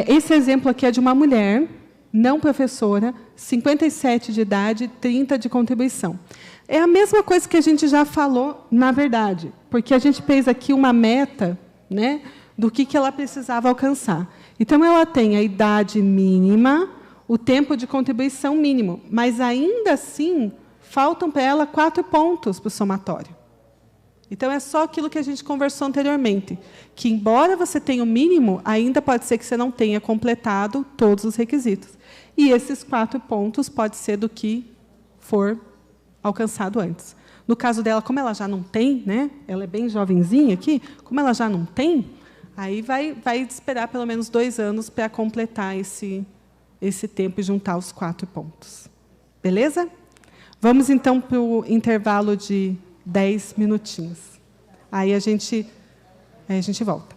Esse exemplo aqui é de uma mulher, não professora, 57 de idade, 30 de contribuição. É a mesma coisa que a gente já falou, na verdade, porque a gente fez aqui uma meta, né, do que ela precisava alcançar. Então, ela tem a idade mínima, o tempo de contribuição mínimo, mas, ainda assim, faltam para ela 4 pontos para o somatório. Então, é só aquilo que a gente conversou anteriormente, que, embora você tenha o mínimo, ainda pode ser que você não tenha completado todos os requisitos. E esses 4 pontos pode ser do que for alcançado antes. No caso dela, como ela já não tem, né, ela é bem jovenzinha aqui, como ela já não tem, aí vai esperar pelo menos 2 anos para completar esse tempo e juntar os 4 pontos. Beleza? Vamos, então, para o intervalo de 10 minutinhos. Aí a gente volta.